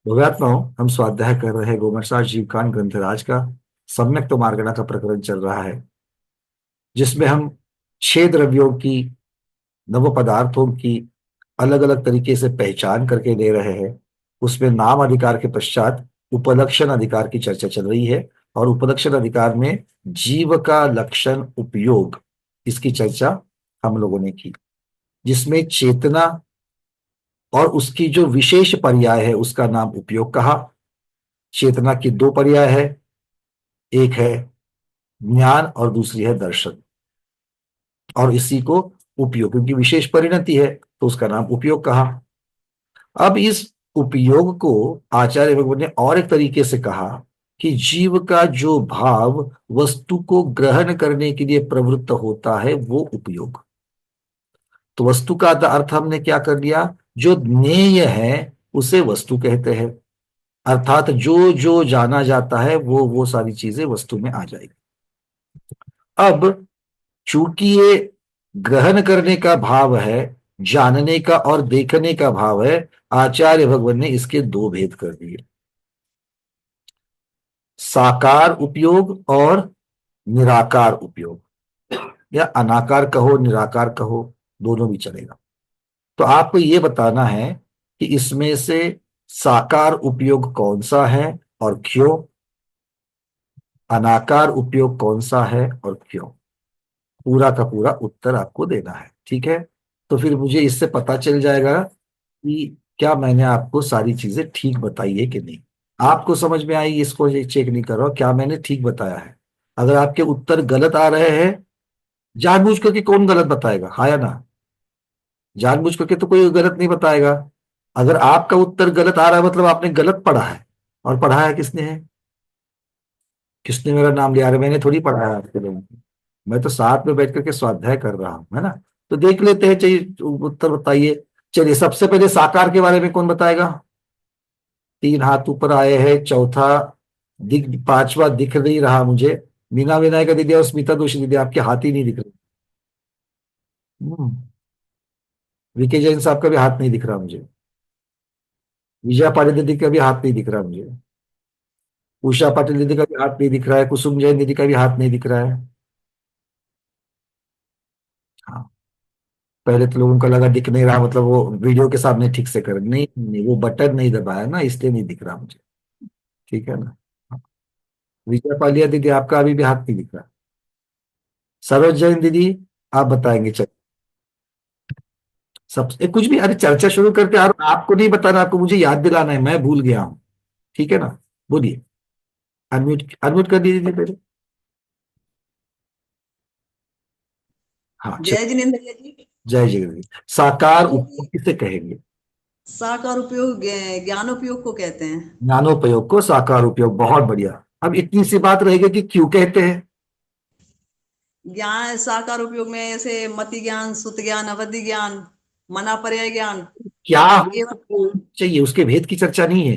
भव्यात्मा हम स्वाध्याय कर रहे हैं गोमर्शास जीवकान ग्रंथराज का सम्यक तो मार्गणा का प्रकरण चल रहा है, जिसमें हम 6 द्रव्यों की, नव पदार्थों की अलग अलग तरीके से पहचान करके दे रहे हैं। उसमें नाम अधिकार के पश्चात उपलक्षण अधिकार की चर्चा चल रही है, और उपलक्षण अधिकार में जीव का लक्षण उपयोग, इसकी चर्चा हम लोगों ने की, जिसमें चेतना और उसकी जो विशेष पर्याय है उसका नाम उपयोग कहा। चेतना की 2 पर्याय है, एक है ज्ञान और दूसरी है दर्शन, और इसी को उपयोग, क्योंकि विशेष परिणति है तो उसका नाम उपयोग कहा। अब इस उपयोग को आचार्य भगवान ने और एक तरीके से कहा कि जीव का जो भाव वस्तु को ग्रहण करने के लिए प्रवृत्त होता है वो उपयोग। तो वस्तु का अर्थ हमने क्या कर लिया, जो ज्ञेय है उसे वस्तु कहते हैं, अर्थात जो जो जाना जाता है वो सारी चीजें वस्तु में आ जाएगी। अब चूंकि ये ग्रहण करने का भाव है, जानने का और देखने का भाव है, आचार्य भगवान ने इसके 2 भेद कर दिए, साकार उपयोग और निराकार उपयोग, या अनाकार कहो निराकार कहो, दोनों भी चलेगा। तो आपको ये बताना है कि इसमें से साकार उपयोग कौन सा है और क्यों, अनाकार उपयोग कौन सा है और क्यों, पूरा का पूरा उत्तर आपको देना है। ठीक है, तो फिर मुझे इससे पता चल जाएगा कि क्या मैंने आपको सारी चीजें ठीक बताई है कि नहीं। आपको समझ में आई, इसको चेक नहीं कर रहा हूं, क्या मैंने ठीक बताया है। अगर आपके उत्तर गलत आ रहे हैं, जानबूझ करके कौन गलत बताएगा, हाँ या ना? जानबूझ करके तो कोई गलत नहीं बताएगा। अगर आपका उत्तर गलत आ रहा है मतलब आपने गलत पढ़ा है, और पढ़ाया किसने है? किसने मेरा नाम लिया? मैंने थोड़ी पढ़ा है आपके लोगों को, मैं तो साथ में बैठ करके स्वाध्याय कर रहा हूं, है ना। तो देख लेते हैं, चाहिए उत्तर बताइए। चलिए, सबसे पहले साकार के बारे में कौन बताएगा? 3 हाथ ऊपर आए हैं, चौथा दिख, पांचवा दिख नहीं रहा मुझे। मीना विनायका दीदी और स्मिता दोषी दीदी, आपके हाथ ही नहीं दिख रहे। वीके जैन साहब का भी हाथ नहीं दिख रहा मुझे। विजया पाटिल दीदी का भी हाथ नहीं दिख रहा मुझे। उषा पाटिल दीदी का भी हाथ नहीं दिख रहा है। कुसुम जैन दीदी का भी हाथ नहीं दिख रहा है। हाँ, पहले तो लोगों का लगा दिख नहीं रहा मतलब वो वीडियो के सामने ठीक से कर, नहीं नहीं, वो बटन नहीं दबाया ना, इसलिए नहीं दिख रहा मुझे। ठीक है ना। हाँ, विजय पालिया दीदी, आपका अभी भी हाथ नहीं दिख रहा। सरोज जैन दीदी, आप बताएंगे? चल, सब कुछ भी, अरे चर्चा शुरू करते हैं, और आपको नहीं बताना, आपको मुझे याद दिलाना है, मैं भूल गया हूँ। ठीक है ना, बोलिए। अनम्यूट अनम्यूट कर दीजिए पहले। हाँ, जय चलिए। जिनेन्द्र भैया जी। जय जगदीश। साकार तो उपयोग किसे कहेंगे? साकार उपयोग ज्ञान उपयोग को कहते हैं। ज्ञानोपयोग को साकार उपयोग, बहुत बढ़िया। अब इतनी सी बात रहेगी कि क्यों कहते हैं। ज्ञान साकार उपयोग में ऐसे मति ज्ञान, सुत ज्ञान, अवधि ज्ञान, मना पर्याय ज्ञान, क्या विषय हो ज्ञान। चाहिए, उसके भेद की चर्चा नहीं है।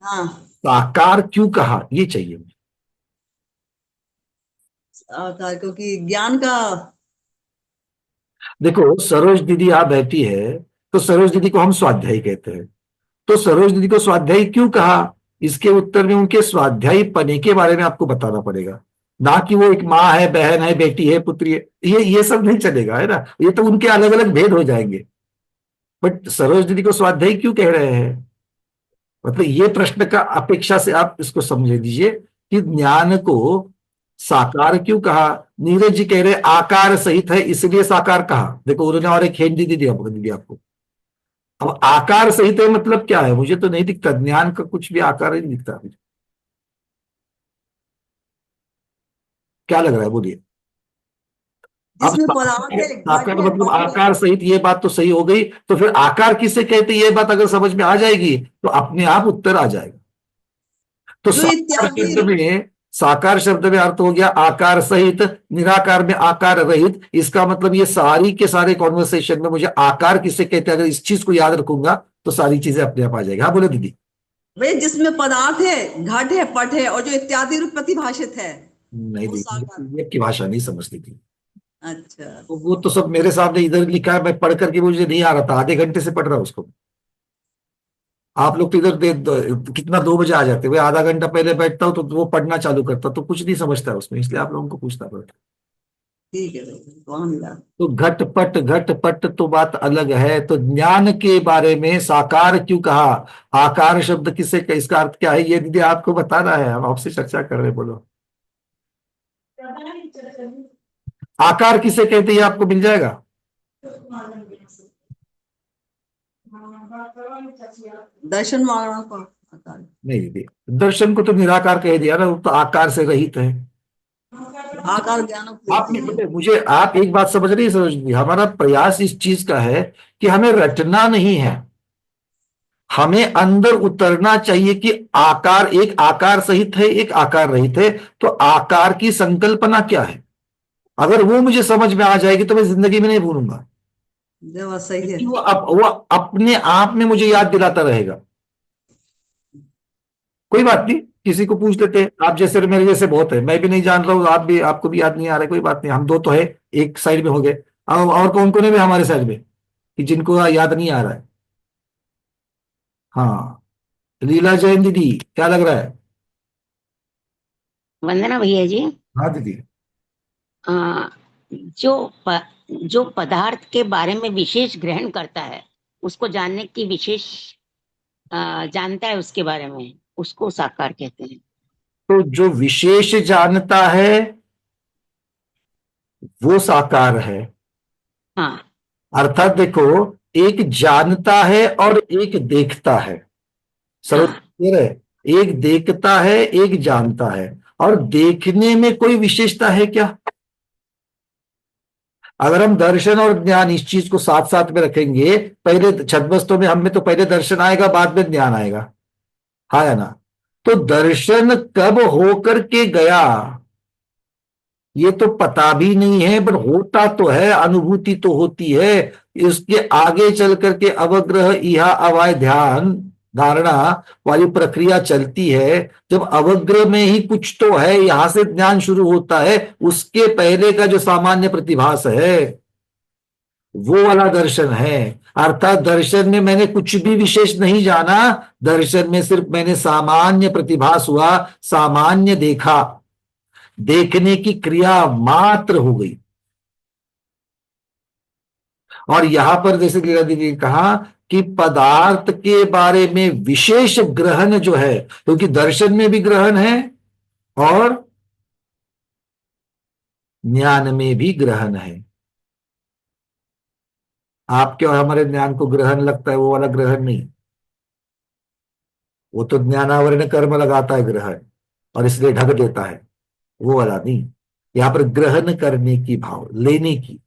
हाँ, साकार क्यों कहा, ये चाहिए मुझे। साकार क्योंकि ज्ञान का। देखो, सरोज दीदी आप बैठी है, तो सरोज दीदी को हम स्वाध्यायी कहते हैं। तो सरोज दीदी को स्वाध्यायी क्यों कहा, इसके उत्तर में उनके स्वाध्यायी पने के बारे में आपको बताना पड़ेगा। ना कि वो एक माँ है, बहन है, बेटी है, पुत्री है, ये सब नहीं चलेगा, है ना। ये तो उनके अलग अलग भेद हो जाएंगे। बट सरोज दीदी को स्वाध्यायी क्यों कह रहे हैं, मतलब ये प्रश्न का अपेक्षा से आप इसको समझ लीजिए कि ज्ञान को साकार क्यों कहा। नीरज जी कह रहे आकार सहित है इसलिए साकार कहा। देखो, उन्होंने और एक हिंट दी दी दीदी आपको। अब आकार सहित है मतलब क्या है, मुझे तो नहीं दिखता, ज्ञान का कुछ भी आकार ही नहीं दिखता मुझे। क्या लग रहा है, बोलिए। अब जिसमें पदार्थ है, साकार घट है, मतलब पट है। आकार सहित, ये बात तो सही हो गई। तो फिर आकार किसे कहते हैं, ये बात अगर समझ में आ जाएगी तो अपने आप उत्तर आ जाएगा। तो जो इत्यादि। साकार शब्द में अर्थ हो गया आकार सहित, निराकार में आकार रहित। इसका मतलब ये सारी के सारे कॉन्वर्सेशन में मुझे आकार किसे कहते हैं, अगर इस चीज को याद रखूंगा तो सारी चीजें अपने आप आ जाएगी। हाँ, बोले दीदी। वे जिसमें पदार्थ है, घट है, पट है, और जो इत्यादि रूप प्रतिभाषित है, नहीं वो साकार। दीदी, ये की भाषा नहीं समझती थी। अच्छा। तो वो तो सब मेरे सामने इधर लिखा है, मैं पढ़ करके मुझे नहीं आ रहा था, आधे घंटे से पढ़ रहा हूं उसको। आप लोग तो इधर कितना 2 बजे आ जाते हैं, वे आधा घंटा पहले बैठता हूँ तो वो पढ़ना चालू करता, तो कुछ नहीं समझता है उसमें, इसलिए आप लोगों को पूछना पड़ता है। ठीक है भैया, कौन मिला? तो घटपट घटपट तो बात अलग है। तो ज्ञान के बारे में साकार क्यों कहा, आकार शब्द किसे, इसका अर्थ क्या है, ये दीदी आपको बताना है, हम आपसे चर्चा कर रहे हैं, बोलो। आकार किसे कहते हैं, ये आपको मिल जाएगा। दर्शन मारणों को आकार। नहीं दीदी, दर्शन को तो निराकार कह दिया ना, वो तो आकार से रहित है। आकार ज्ञान आप उपलब्धि है। मुझे मुझे आप एक बात समझ रही समझ, हमारा प्रयास इस चीज का है कि हमें रटना नहीं है, हमें अंदर उतरना चाहिए कि आकार, एक आकार सहित है, एक आकार रहित है, तो आकार की संकल्पना क्या है। अगर वो मुझे समझ में आ जाएगी तो मैं जिंदगी में नहीं भूलूंगा, जो बात सही है। क्योंकि वो अपने आप में मुझे याद दिलाता रहेगा। कोई बात नहीं, किसी को पूछ लेते हैं, आप जैसे और मेरे जैसे बहुत है, मैं भी नहीं जान रहा हूँ, आप भी, आपको भी याद नहीं आ रहा है, कोई बात नहीं, हम दो तो है, एक साइड में हो गए। अब और कौन कौन है भी हमारे साइड में कि जिनको याद नहीं आ रहा है। हाँ, लीला जैन दीदी, क्या लग रहा है। वंदना भैया जी। हाँ दीदी। आ, जो प, जो पदार्थ के बारे में विशेष ग्रहण करता है, उसको जानने की विशेष जानता है उसके बारे में, उसको साकार कहते हैं। तो जो विशेष जानता है वो साकार है। हाँ। अर्थात देखो, एक जानता है और एक देखता है, सर्व हाँ। क्लियर है। एक देखता है, एक जानता है, और देखने में कोई विशेषता है क्या। अगर हम दर्शन और ज्ञान इस चीज को साथ साथ में रखेंगे, पहले छद्मस्तों में हमें तो पहले दर्शन आएगा, बाद में ज्ञान आएगा, हाँ या ना। तो दर्शन कब होकर के गया ये तो पता भी नहीं है, पर होता तो है, अनुभूति तो होती है। इसके आगे चल करके अवग्रह इहा अवाय ध्यान धारणा वाली प्रक्रिया चलती है। जब अवग्रह में ही कुछ तो है, यहां से ज्ञान शुरू होता है, उसके पहले का जो सामान्य प्रतिभास है वो वाला दर्शन है। अर्थात दर्शन में मैंने कुछ भी विशेष नहीं जाना, दर्शन में सिर्फ मैंने सामान्य प्रतिभास हुआ, सामान्य देखा, देखने की क्रिया मात्र हो गई। और यहां पर जैसे लीला दीदी ने कहा कि पदार्थ के बारे में विशेष ग्रहण जो है, क्योंकि दर्शन में भी ग्रहण है और ज्ञान में भी ग्रहण है। आपके और हमारे ज्ञान को ग्रहण लगता है, वो वाला ग्रहण नहीं, वो तो ज्ञानावरण कर्म लगाता है ग्रहण, और इसलिए ढक देता है, वो वाला नहीं। यहां पर ग्रहण करने की भाव, लेने की।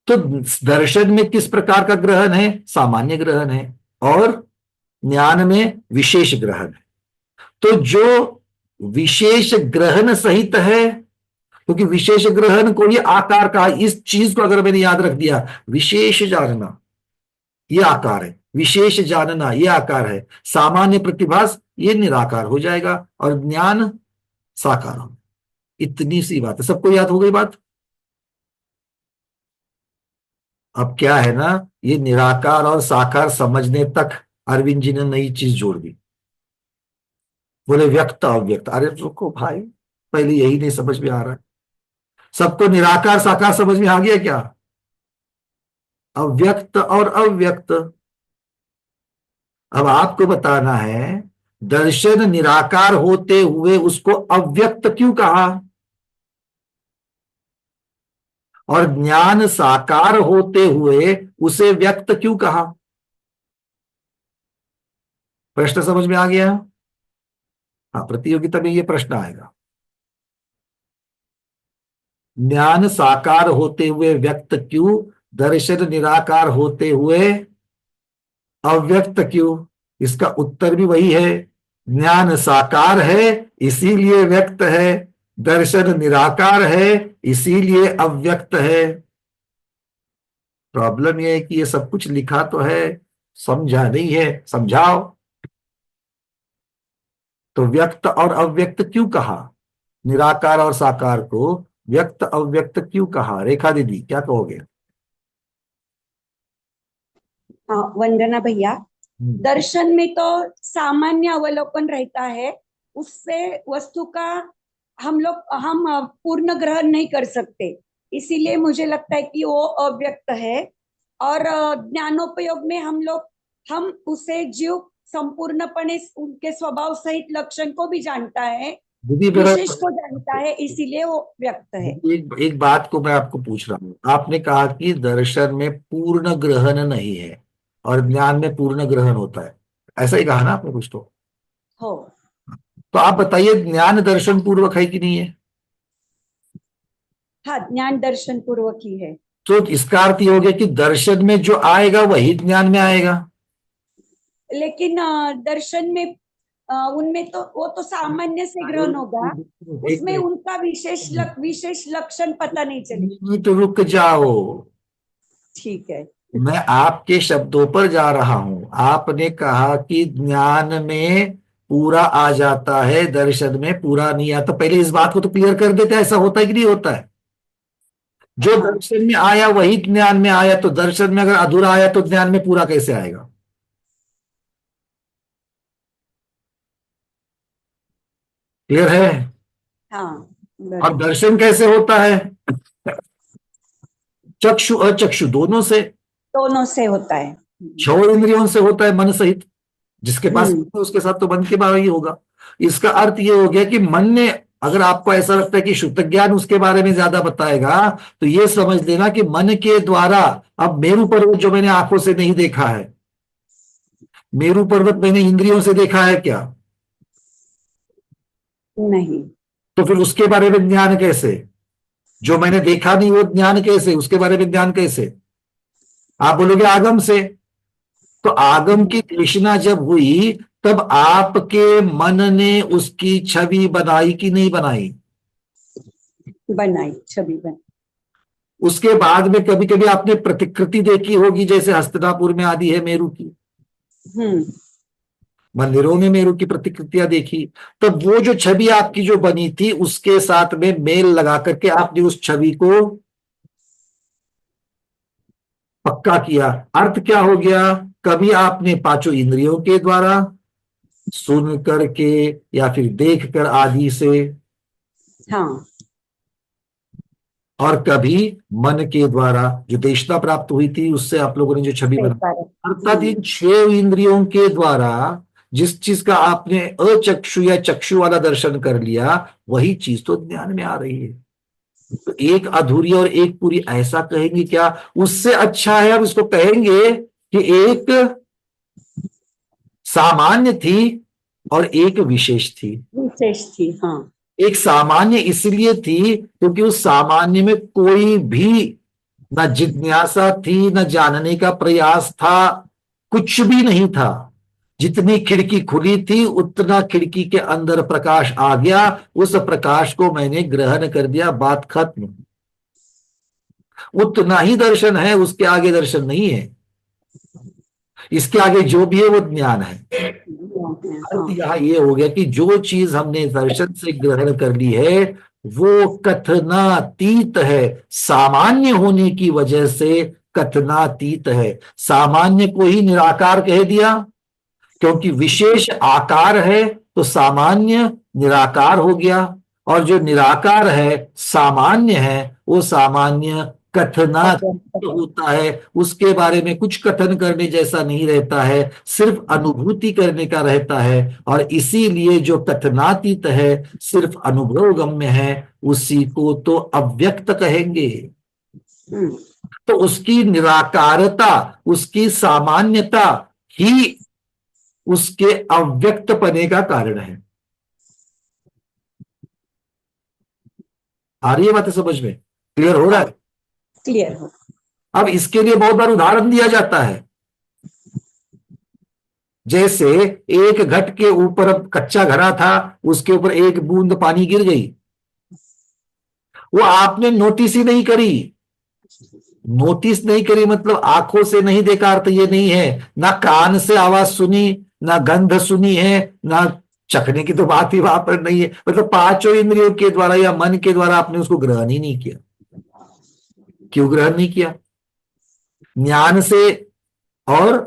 तो दर्शन में किस प्रकार का ग्रहण है, सामान्य ग्रहण है, और ज्ञान में विशेष ग्रहण है। तो जो विशेष ग्रहण सहित है, क्योंकि विशेष ग्रहण को ये आकार का, इस चीज को अगर मैंने याद रख दिया, विशेष जानना ये आकार है, विशेष जानना ये आकार है, सामान्य प्रतिभास ये निराकार हो जाएगा, और ज्ञान साकार हो। इतनी सी बात है, सबको याद हो गई बात। अब क्या है ना, ये निराकार और साकार समझने तक अरविंद जी ने नई चीज जोड़ दी। बोले व्यक्त अव्यक्त, अरे रुको भाई, पहले यही नहीं समझ में आ रहा है। सबको निराकार साकार समझ में आ गया क्या। अव्यक्त और अव्यक्त, अब आपको बताना है, दर्शन निराकार होते हुए उसको अव्यक्त क्यों कहा, और ज्ञान साकार होते हुए उसे व्यक्त क्यों कहा। प्रश्न समझ में आ गया। हाँ, प्रतियोगिता में ये प्रश्न आएगा, ज्ञान साकार होते हुए व्यक्त क्यों, दर्शन निराकार होते हुए अव्यक्त क्यों। इसका उत्तर भी वही है, ज्ञान साकार है इसीलिए व्यक्त है, दर्शन निराकार है इसीलिए अव्यक्त है। प्रॉब्लम यह है कि ये सब कुछ लिखा तो है, समझा नहीं है, समझाओ। तो व्यक्त और अव्यक्त क्यों कहा, निराकार और साकार को व्यक्त अव्यक्त क्यों कहा, रेखा दीदी क्या कहोगे। वंदना भैया, दर्शन में तो सामान्य अवलोकन रहता है, उससे वस्तु का हम पूर्ण ग्रहण नहीं कर सकते, इसीलिए मुझे लगता है कि वो अव्यक्त है। और ज्ञानोपयोग में हम उसे जीव संपूर्णपणे उनके स्वभाव सहित लक्षण को भी जानता है, दीदी मेरा विशेष को जानता है, इसीलिए वो व्यक्त है। एक बात को मैं आपको पूछ रहा हूँ, आपने कहा कि दर्शन में पूर्ण ग्रहण नहीं है और ज्ञान में पूर्ण ग्रहण होता है, ऐसा ही कहा ना आपने कुछ हो। तो आप बताइए ज्ञान दर्शन पूर्वक है कि नहीं है? हाँ, ज्ञान दर्शन पूर्वक ही है। तो इसका अर्थ ये हो गया कि दर्शन में जो आएगा वही ज्ञान में आएगा। लेकिन दर्शन में उनमें तो वो तो सामान्य से ग्रहण होगा, एक उसमें उनका विशेष लक्षण पता नहीं चलेगा। मिनट रुक जाओ, ठीक है। मैं आपके शब्दों पर जा रहा हूं। आपने कहा कि ज्ञान में पूरा आ जाता है, दर्शन में पूरा नहीं आता। पहले इस बात को तो क्लियर कर देते हैं, ऐसा होता है कि नहीं होता है? जो हाँ, दर्शन में आया वही ज्ञान में आया, तो दर्शन में अगर अधूरा आया तो ज्ञान में पूरा कैसे आएगा? क्लियर है? हाँ, और बराबर। दर्शन कैसे होता है? चक्षु अचक्षु दोनों से, दोनों से होता है। छह इंद्रियों से होता है, मन सहित। जिसके पास हम्म। मन है, उसके साथ तो मन के बारे ही होगा। इसका अर्थ ये हो गया कि मन ने, अगर आपको ऐसा लगता है कि शुद्ध ज्ञान उसके बारे में ज्यादा बताएगा, तो ये समझ लेना कि मन के द्वारा, अब मेरू पर्वत जो मैंने आंखों से नहीं देखा है, मेरू पर्वत मैंने इंद्रियों से देखा है क्या? नहीं। तो फिर उसके बारे में ज्ञान कैसे? जो मैंने देखा नहीं वो ज्ञान कैसे, उसके बारे में ज्ञान कैसे? आप बोलोगे आगम से। तो आगम की तृष्णा जब हुई तब आपके मन ने उसकी छवि बनाई कि नहीं बनाई? बनाई, छवि बनाई। उसके बाद में कभी कभी आपने प्रतिकृति देखी होगी, जैसे हस्तिनापुर में आदि है मेरू की, हम्म। मंदिरों में मेरू की प्रतिकृतियां देखी। तब वो जो छवि आपकी जो बनी थी उसके साथ में मेल लगा करके आपने उस छवि को पक्का किया। अर्थ क्या हो गया? कभी आपने पांचों इंद्रियों के द्वारा सुन करके या फिर देख कर आदि से, हाँ, और कभी मन के द्वारा जो देशना प्राप्त हुई थी उससे आप लोगों ने जो छवि सही बना। बात है। अर्थात इन छह इंद्रियों के द्वारा जिस चीज का आपने अचक्षु या चक्षु वाला दर्शन कर लिया, वही चीज तो ज्ञान में आ रही है। तो एक अधूरी और एक पूरी ऐसा कहेंगे क्या? उससे अच्छा है, अब इसको कहेंगे कि एक सामान्य थी और एक विशेष थी। विशेष थी, हाँ। एक सामान्य इसलिए थी क्योंकि उस सामान्य में कोई भी न जिज्ञासा थी, न जानने का प्रयास था, कुछ भी नहीं था। जितनी खिड़की खुली थी उतना खिड़की के अंदर प्रकाश आ गया, उस प्रकाश को मैंने ग्रहण कर दिया, बात खत्म। उतना ही दर्शन है, उसके आगे दर्शन नहीं है। इसके आगे जो भी है वो ज्ञान है। अर्थ हाँ, यहाँ ये हो गया कि जो चीज हमने दर्शन से ग्रहण कर ली है वो कथनातीत है, सामान्य होने की वजह से कथनातीत है। सामान्य को ही निराकार कह दिया, क्योंकि विशेष आकार है तो सामान्य निराकार हो गया, और जो निराकार है सामान्य है, वो सामान्य कथनातीत होता है। उसके बारे में कुछ कथन करने जैसा नहीं रहता है, सिर्फ अनुभूति करने का रहता है। और इसीलिए जो कथनातीत है, सिर्फ अनुभव गम्य है, उसी को तो अव्यक्त कहेंगे। तो उसकी निराकारता, उसकी सामान्यता ही उसके अव्यक्त पने का कारण है। आ रही है बातें समझ में? क्लियर हो रहा है? क्लियर हो। अब इसके लिए बहुत बार उदाहरण दिया जाता है। जैसे एक घट के ऊपर कच्चा घड़ा था, उसके ऊपर एक बूंद पानी गिर गई, वो आपने नोटिस ही नहीं करी। नोटिस नहीं करी मतलब आंखों से नहीं देखा, अर्थ ये नहीं है। ना कान से आवाज सुनी, ना गंध सुनी है, ना चखने की तो बात ही वहां पर नहीं है। मतलब पांचों इंद्रियों के द्वारा या मन के द्वारा आपने उसको ग्रहण ही नहीं किया। क्यों ग्रहण नहीं किया? ज्ञान से और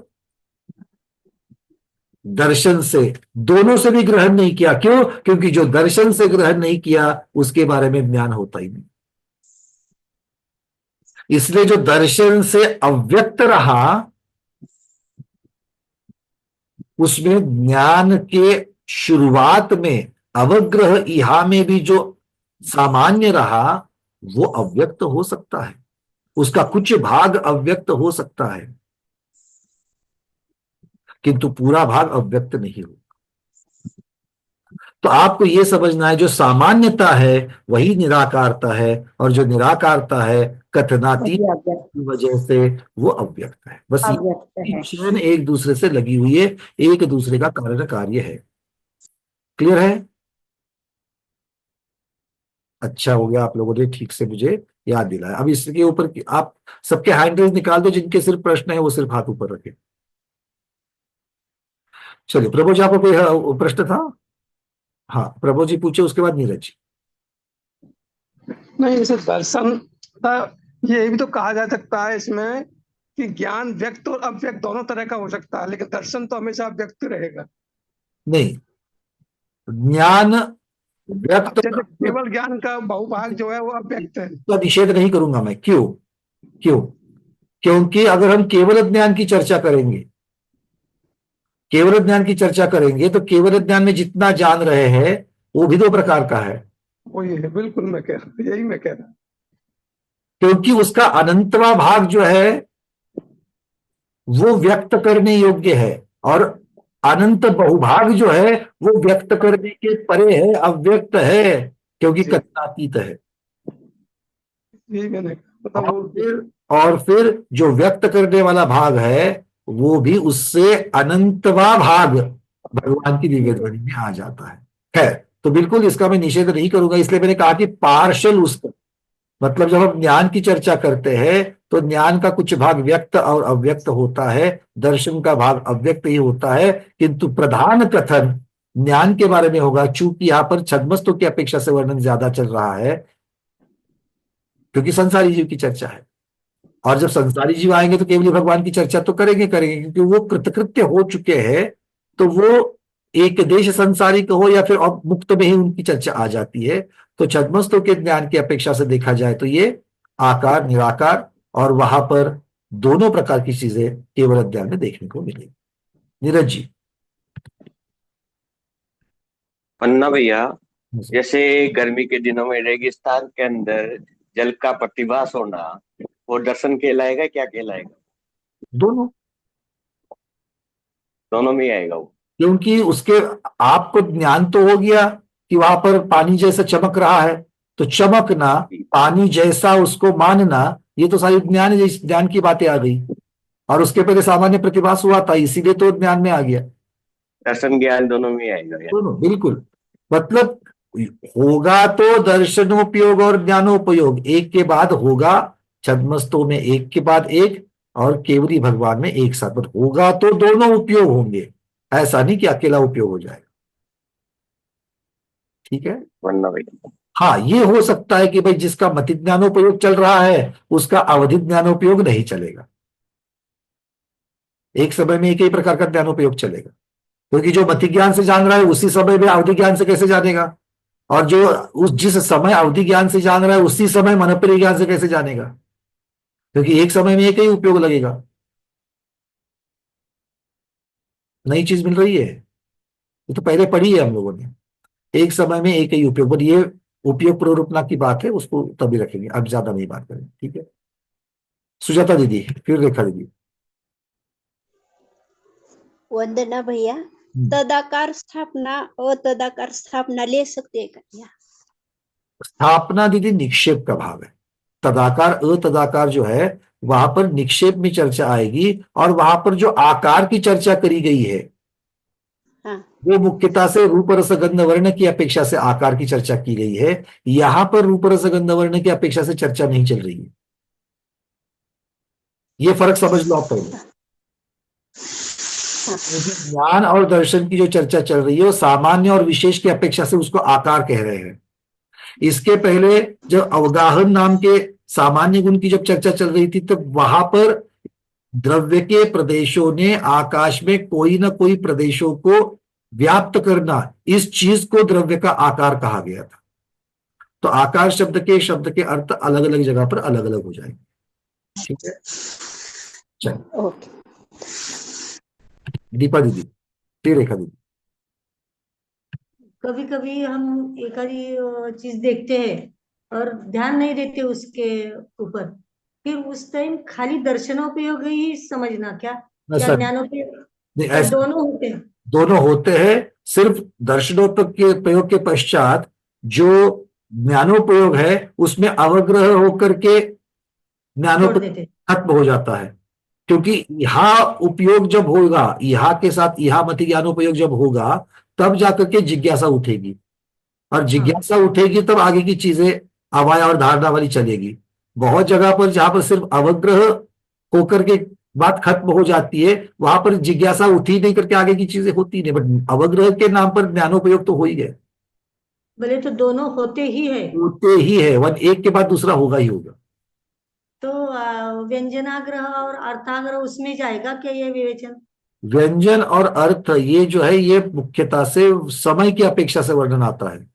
दर्शन से, दोनों से भी ग्रहण नहीं किया। क्यों? क्योंकि जो दर्शन से ग्रहण नहीं किया उसके बारे में ज्ञान होता ही नहीं। इसलिए जो दर्शन से अव्यक्त रहा उसमें ज्ञान के शुरुआत में अवग्रह इहा में भी जो सामान्य रहा वो अव्यक्त हो सकता है, उसका कुछ भाग अव्यक्त हो सकता है, किंतु पूरा भाग अव्यक्त नहीं हो। तो आपको यह समझना है जो सामान्यता है वही निराकारता है, और जो निराकारता है कथनातीत की वजह से वो अव्यक्त है। बस ये चेन एक दूसरे से लगी हुई है, एक दूसरे का कारण कार्य है। क्लियर है? अच्छा हो गया, आप लोगों ने ठीक से मुझे याद दिलाया। अब इसके ऊपर आप सबके हैंड रेज निकाल दो, जिनके सिर्फ प्रश्न है वो सिर्फ हाथ ऊपर रखे। चलिए प्रभु जी, आपको कोई प्रश्न था? हाँ प्रभु जी पूछे, उसके बाद नीरज जी। नहीं, इसे दर्शन का ये भी तो कहा जा सकता है इसमें कि ज्ञान व्यक्त और अव्यक्त दोनों तरह का हो सकता है, लेकिन दर्शन तो हमेशा अव्यक्त रहेगा। नहीं, ज्ञान व्यक्त, जैसे केवल ज्ञान का बहुभाग जो है वो अव्यक्त है। तो निषेध नहीं करूंगा मैं। क्यों? क्यों? क्योंकि अगर हम केवल ज्ञान की चर्चा करेंगे, केवल ज्ञान की चर्चा करेंगे तो केवल ज्ञान में जितना जान रहे हैं वो भी दो प्रकार का है। वो ये है, बिल्कुल मैं कह रहा, यही मैं कह रहा। क्योंकि उसका अनंतवा भाग जो है वो व्यक्त करने योग्य है, और अनंत बहुभाग जो है वो व्यक्त करने के परे है, अव्यक्त है, क्योंकि कथनातीत है। यही मैंने और फिर जो व्यक्त करने वाला भाग है वो भी उससे अनंतवा भाग भगवान की दिव्य ध्वनि में आ जाता है। खैर, तो बिल्कुल इसका मैं निषेध नहीं करूंगा, इसलिए मैंने कहा कि पार्शल उसका मतलब जब हम ज्ञान की चर्चा करते हैं तो ज्ञान का कुछ भाग व्यक्त और अव्यक्त होता है, दर्शन का भाग अव्यक्त ही होता है, किंतु प्रधान कथन ज्ञान के बारे में होगा। चूंकि यहां पर छद्मस्तों की अपेक्षा से वर्णन ज्यादा चल रहा है क्योंकि संसारी जीव की चर्चा है, और जब संसारी जीव आएंगे तो केवल भगवान की चर्चा तो करेंगे क्योंकि वो कृतकृत्य हो चुके हैं, तो वो एक देश संसारी को हो या फिर मुक्त में ही उनकी चर्चा आ जाती है। तो छद्मस्तों के ज्ञान की अपेक्षा से देखा जाए तो ये आकार निराकार, और वहां पर दोनों प्रकार की चीजें केवल ज्ञान में देखने को मिलेगी। नीरज जी। पन्ना भैया, जैसे गर्मी के दिनों में रेगिस्तान के अंदर जल का प्रतिभास होना, वो दर्शन कहलाएगा? क्या कहलाएगा? दोनों, दोनों में आएगा वो, क्योंकि उसके आपको ज्ञान तो हो गया कि वहां पर पानी जैसा चमक रहा है, तो चमकना, पानी जैसा उसको मानना, ये तो सारी ज्ञान की बातें आ गई, और उसके पहले सामान्य प्रतिभास हुआ था, इसीलिए तो ज्ञान में आ गया। दर्शन ज्ञान दोनों में आएगा। दोनों, बिल्कुल। मतलब होगा तो दर्शनोपयोग और ज्ञानोपयोग एक के बाद होगा, छद्मस्तों में एक के बाद एक, और केवली भगवान में एक साथ। बट होगा तो दोनों उपयोग होंगे, ऐसा नहीं कि अकेला उपयोग हो जाएगा। ठीक है? वरना भैया हाँ, ये हो सकता है कि भाई जिसका मति ज्ञानोपयोग चल रहा है उसका अवधि ज्ञानोपयोग नहीं चलेगा, एक समय में एक ही प्रकार का ज्ञानोपयोग चलेगा, क्योंकि जो मति ज्ञान से जान रहा है उसी समय में अवधि ज्ञान से कैसे जानेगा, और जो जिस समय अवधि ज्ञान से जान रहा है उसी समय मनोपरि ज्ञान से कैसे जानेगा, क्योंकि एक समय में एक ही उपयोग लगेगा। नई चीज मिल रही है, ये तो पहले पढ़ी है हम लोगों ने, एक समय में एक ही उपयोग। बट ये उपयोग प्ररूपना की बात है, उसको तभी रखेंगे, अब ज्यादा नहीं बात करेंगे। ठीक है? सुजाता दीदी, फिर रेखा दीदी। वंदना भैया, तदाकार स्थापना अतदाकार स्थापना ले सकते हैं क्या? स्थापना दीदी निक्षेप का भाव है, तदाकार अतदाकार जो है वहां पर निक्षेप में चर्चा आएगी, और वहां पर जो आकार की चर्चा करी गई है वो मुख्यतः से रूप रस गंध वर्ण की अपेक्षा से आकार की चर्चा की गई है। यहां पर रूप रस गंध वर्ण की अपेक्षा से चर्चा नहीं चल रही है, ये फर्क समझ लो आप पहले। ज्ञान और दर्शन की जो चर्चा चल रही है वो सामान्य और विशेष की अपेक्षा से उसको आकार कह रहे हैं। इसके पहले जब अवगाहन नाम के सामान्य गुण की जब चर्चा चल रही थी तब वहां पर द्रव्य के प्रदेशों ने आकाश में कोई ना कोई प्रदेशों को व्याप्त करना, इस चीज को द्रव्य का आकार कहा गया था। तो आकार शब्द के अर्थ अलग अलग जगह पर अलग अलग हो जाएंगे। ठीक है, चलो ओके। दीपा दीदी, फिर रेखा दीदी। कभी कभी हम एखादी चीज देखते हैं और ध्यान नहीं देते उसके ऊपर, फिर उस टाइम खाली दर्शनोपयोग ही समझना क्या, या ऐसा ज्ञानोपयोग, नहीं, या ऐसा दोनों होते हैं? दोनों होते हैं। सिर्फ दर्शनोपयोग के प्रयोग के पश्चात जो ज्ञानोपयोग है उसमें अवग्रह होकर के छोड़ ज्ञानोपयोग देते। खत्म हो जाता है। क्योंकि यहाँ उपयोग जब होगा, यहाँ के साथ यहाँ मति ज्ञानोपयोग जब होगा, तब जाकर के जिज्ञासा उठेगी, और जिज्ञासा उठेगी तब आगे की चीजें अवाय और धारणा वाली चलेगी। बहुत जगह पर जहां पर सिर्फ अवग्रह होकर के बात खत्म हो जाती है, वहां पर जिज्ञासा उठी नहीं करके आगे की चीजें होती नहीं, बट अवग्रह के नाम पर ज्ञानोपयोग तो हो ही गए, बोले तो दोनों होते ही है। होते ही है, वन एक के बाद दूसरा होगा ही होगा। तो व्यंजनाग्रह और अर्थाग्रह उसमें जाएगा क्या ये विवेचन? व्यंजन और अर्थ ये जो है, ये मुख्यतः से समय की अपेक्षा से वर्णन आता है।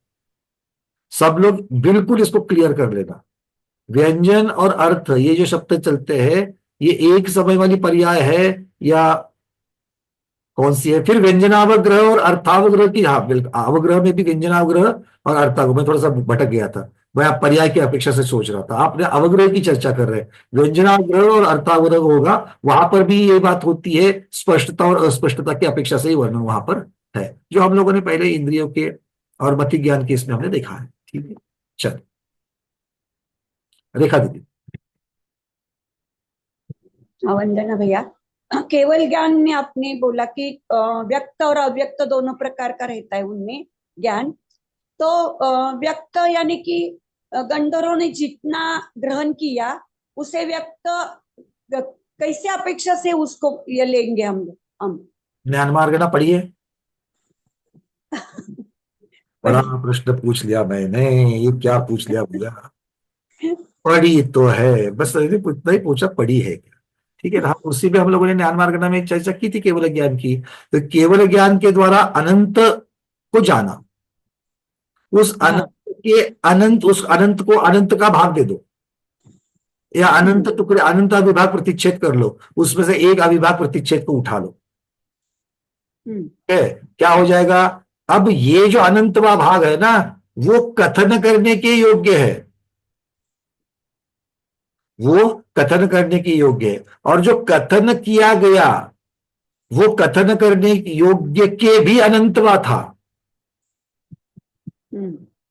सब लोग बिल्कुल इसको क्लियर कर लेना। व्यंजन और अर्थ ये जो शब्द चलते हैं, ये एक समय वाली पर्याय है या कौन सी है? फिर व्यंजनावग्रह और अर्थावग्रह की, हाँ बिल्कुल, अवग्रह में भी व्यंजनावग्रह और अर्थावग्रह, मैं थोड़ा सा भटक गया था, मैं आप पर्याय की अपेक्षा से सोच रहा था, आपने अवग्रह की चर्चा कर रहे हैं। व्यंजनावग्रह और अर्थावग्रह होगा, वहां पर भी ये बात होती है, स्पष्टता और अस्पष्टता की अपेक्षा से ही वर्णन वहां पर है, जो हम लोगों ने पहले इंद्रियों के और मति ज्ञान के इसमें हमने देखा है। ठीक है, चल रेखा दीदी। वंदना भैया, केवल ज्ञान में आपने बोला कि व्यक्त और अव्यक्त दोनों प्रकार का रहता है उनमें ज्ञान। तो व्यक्त यानी कि गंधर्वों ने जितना ग्रहण किया उसे व्यक्त कैसे अपेक्षा से उसको ये लेंगे हम ज्ञान मार्ग ना पढ़िए। बड़ा प्रश्न पूछ लिया मैंने, ये क्या पूछ लिया भैया? पढ़ी तो है, बस इतना ही पूछा, पढ़ी है क्या? ठीक है ना, उसी में हम लोगों ने ज्ञान मार्ग में चर्चा की थी केवल ज्ञान की। तो केवल ज्ञान के द्वारा अनंत को जाना, उस अनंत के अनंत, उस अनंत को अनंत का भाग दे दो, या अनंत टुकड़े, अनंत अविभाग प्रतिच्छेद कर लो, उसमें से एक अविभाग प्रतिच्छेद को उठा लो, है क्या हो जाएगा? अब ये जो अनंतवा भाग है ना, वो कथन करने के योग्य है, वो कथन करने के योग्य है, और जो कथन किया गया वो कथन करने योग्य के भी अनंतवा था।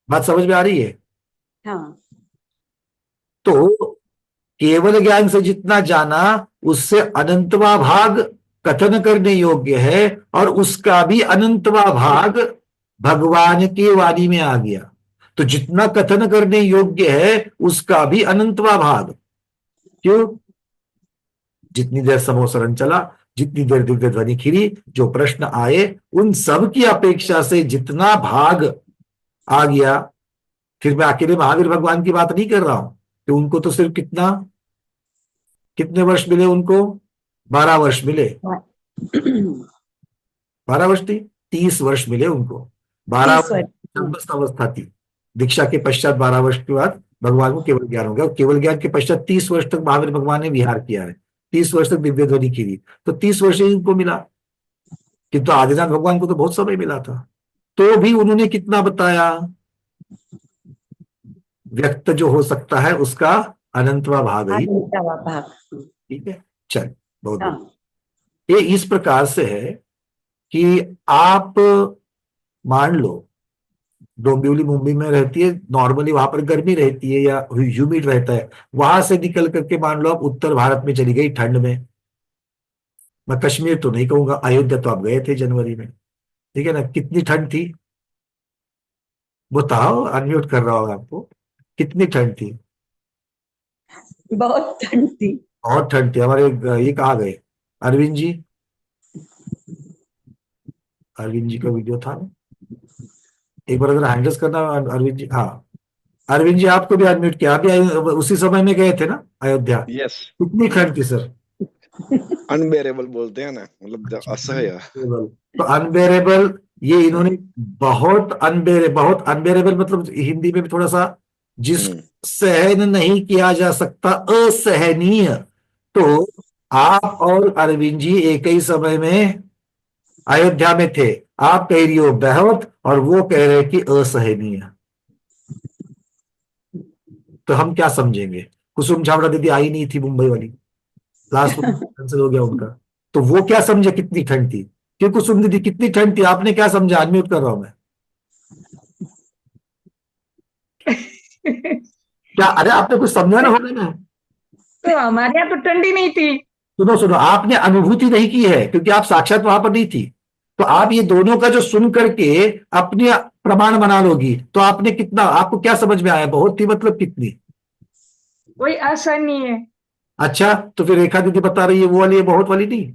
बात समझ में आ रही है? हाँ। तो केवल ज्ञान से जितना जाना, उससे अनंतवा भाग कथन करने योग्य है, और उसका भी अनंतवा भाग भगवान की वाणी में आ गया। तो जितना कथन करने योग्य है उसका भी अनंतवा भाग, क्यों? जितनी देर समोसरण चला, जितनी देर दिव्य ध्वनि खिरी, जो प्रश्न आए, उन सब की अपेक्षा से जितना भाग आ गया। फिर मैं अकेले महावीर भगवान की बात नहीं कर रहा हूं कि उनको तो सिर्फ कितने वर्ष मिले उनको? 12 वर्ष मिले। 12 वर्ष थी, 30 वर्ष मिले उनको। 12 वर्ष अवस्था थी, दीक्षा के पश्चात 12 वर्ष के बाद भगवान को केवल ज्ञान हो गया। केवल ज्ञान के पश्चात 30 वर्ष तक महावीर भगवान ने विहार किया है, 30 वर्ष तक दिव्य ध्वनि की, तो 30 वर्ष ही उनको मिला। किंतु आदिनाथ भगवान को तो बहुत समय मिला था, तो भी उन्होंने कितना बताया? व्यक्त जो हो सकता है उसका अनंतवा भाग ही। ठीक है, चल बहुत ये इस प्रकार से है कि आप मान लो डोंबिवली मुंबई में रहती है, नॉर्मली वहां पर गर्मी रहती है या ह्यूमिड रहता है, वहां से निकल करके मान लो आप उत्तर भारत में चली गई ठंड में। मैं कश्मीर तो नहीं कहूंगा, अयोध्या तो आप गए थे जनवरी में, ठीक है ना? कितनी ठंड थी बताओ, अनम्यूट कर रहा होगा आपको, कितनी ठंड थी? बहुत ठंड थी, बहुत ठंड थी। हमारे ये कहाँ गए अरविंद जी? अरविंद जी का वीडियो था ना, एक बार अगर हैंडल्स करना अरविंद जी। हाँ अरविंद जी, आपको भी अनम्यूट किया, आप भी उसी समय में गए थे ना अयोध्या? यस। कितनी ठंड थी सर? अनबेरेबल बोलते हैं ना, मतलब असह्य। तो अनबेरेबल, ये इन्होंने बहुत अनबेरेबल मतलब हिंदी में भी थोड़ा सा, जिस सहन नहीं किया जा सकता, असहनीय। तो आप और अरविंद जी एक ही समय में अयोध्या में थे, आप कह रही हो बहुत और वो कह रहे कि असहनीय। तो हम क्या समझेंगे? कुसुम छाबड़ा दीदी आई नहीं थी, मुंबई वाली, लास्ट कैंसिल हो गया उनका, तो वो क्या समझे कितनी ठंड थी? क्यों कुसुम दीदी कितनी ठंड थी, आपने क्या समझा? अनम्यूट कर रहा हूं मैं। क्या? अरे आपने कुछ समझा ना, होगा ना। तो हमारे यहाँ तो ठंडी नहीं थी। सुनो सुनो, आपने अनुभूति नहीं की है क्योंकि आप साक्षात वहां पर नहीं थी। तो आप ये दोनों का जो सुन करके अपने प्रमाण बना लोगी, तो आपने कितना, आपको क्या समझ में आया? बहुत थी मतलब कितनी? कोई असहनीय है। अच्छा, तो फिर रेखा दीदी बता रही है वो वाली है, बहुत वाली नहीं।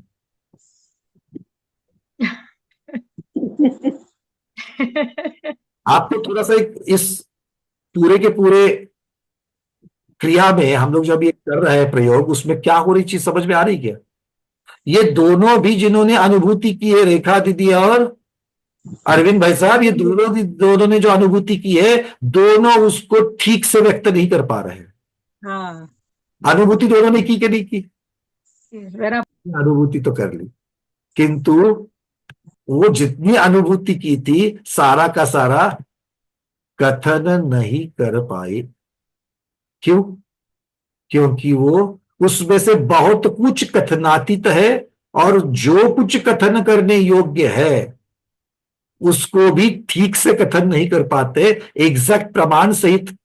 आपको थोड़ा सा इस पूरे के पूरे क्रिया में, हम लोग जब ये कर रहे हैं प्रयोग, उसमें क्या हो रही चीज समझ में आ रही क्या? ये दोनों भी जिन्होंने अनुभूति की है, रेखा दीदी और अरविंद भाई साहब, ये दोनों ने जो अनुभूति की है, दोनों उसको ठीक से व्यक्त नहीं कर पा रहे हैं। हाँ, अनुभूति दोनों ने की कि नहीं की? मेरा अनुभूति तो कर ली, किंतु वो जितनी अनुभूति की थी, सारा का सारा कथन नहीं कर पाए। क्यों? क्योंकि वो उसमें से बहुत कुछ कथनातीत है, और जो कुछ कथन करने योग्य है उसको भी ठीक से कथन नहीं कर पाते, एग्जैक्ट प्रमाण सहित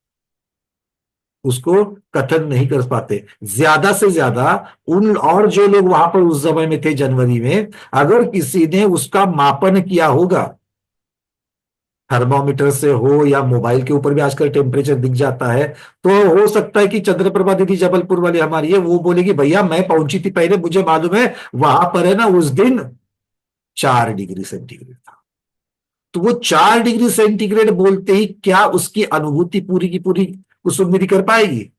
उसको कथन नहीं कर पाते। ज्यादा से ज्यादा उन, और जो लोग वहां पर उस समय में थे जनवरी में, अगर किसी ने उसका मापन किया होगा, थर्मोमीटर से हो या मोबाइल के ऊपर भी आजकल टेम्परेचर दिख जाता है, तो हो सकता है कि चंद्रप्रभा दीदी जबलपुर वाली हमारी है, वो बोलेगी भैया मैं पहुंची थी पहले, मुझे मालूम है वहां पर है ना उस दिन 4 डिग्री सेंटीग्रेड था। तो वो 4 डिग्री सेंटीग्रेड बोलते ही क्या उसकी अनुभूति पूरी की पूरी कुसुम दीदी कर पाएगी?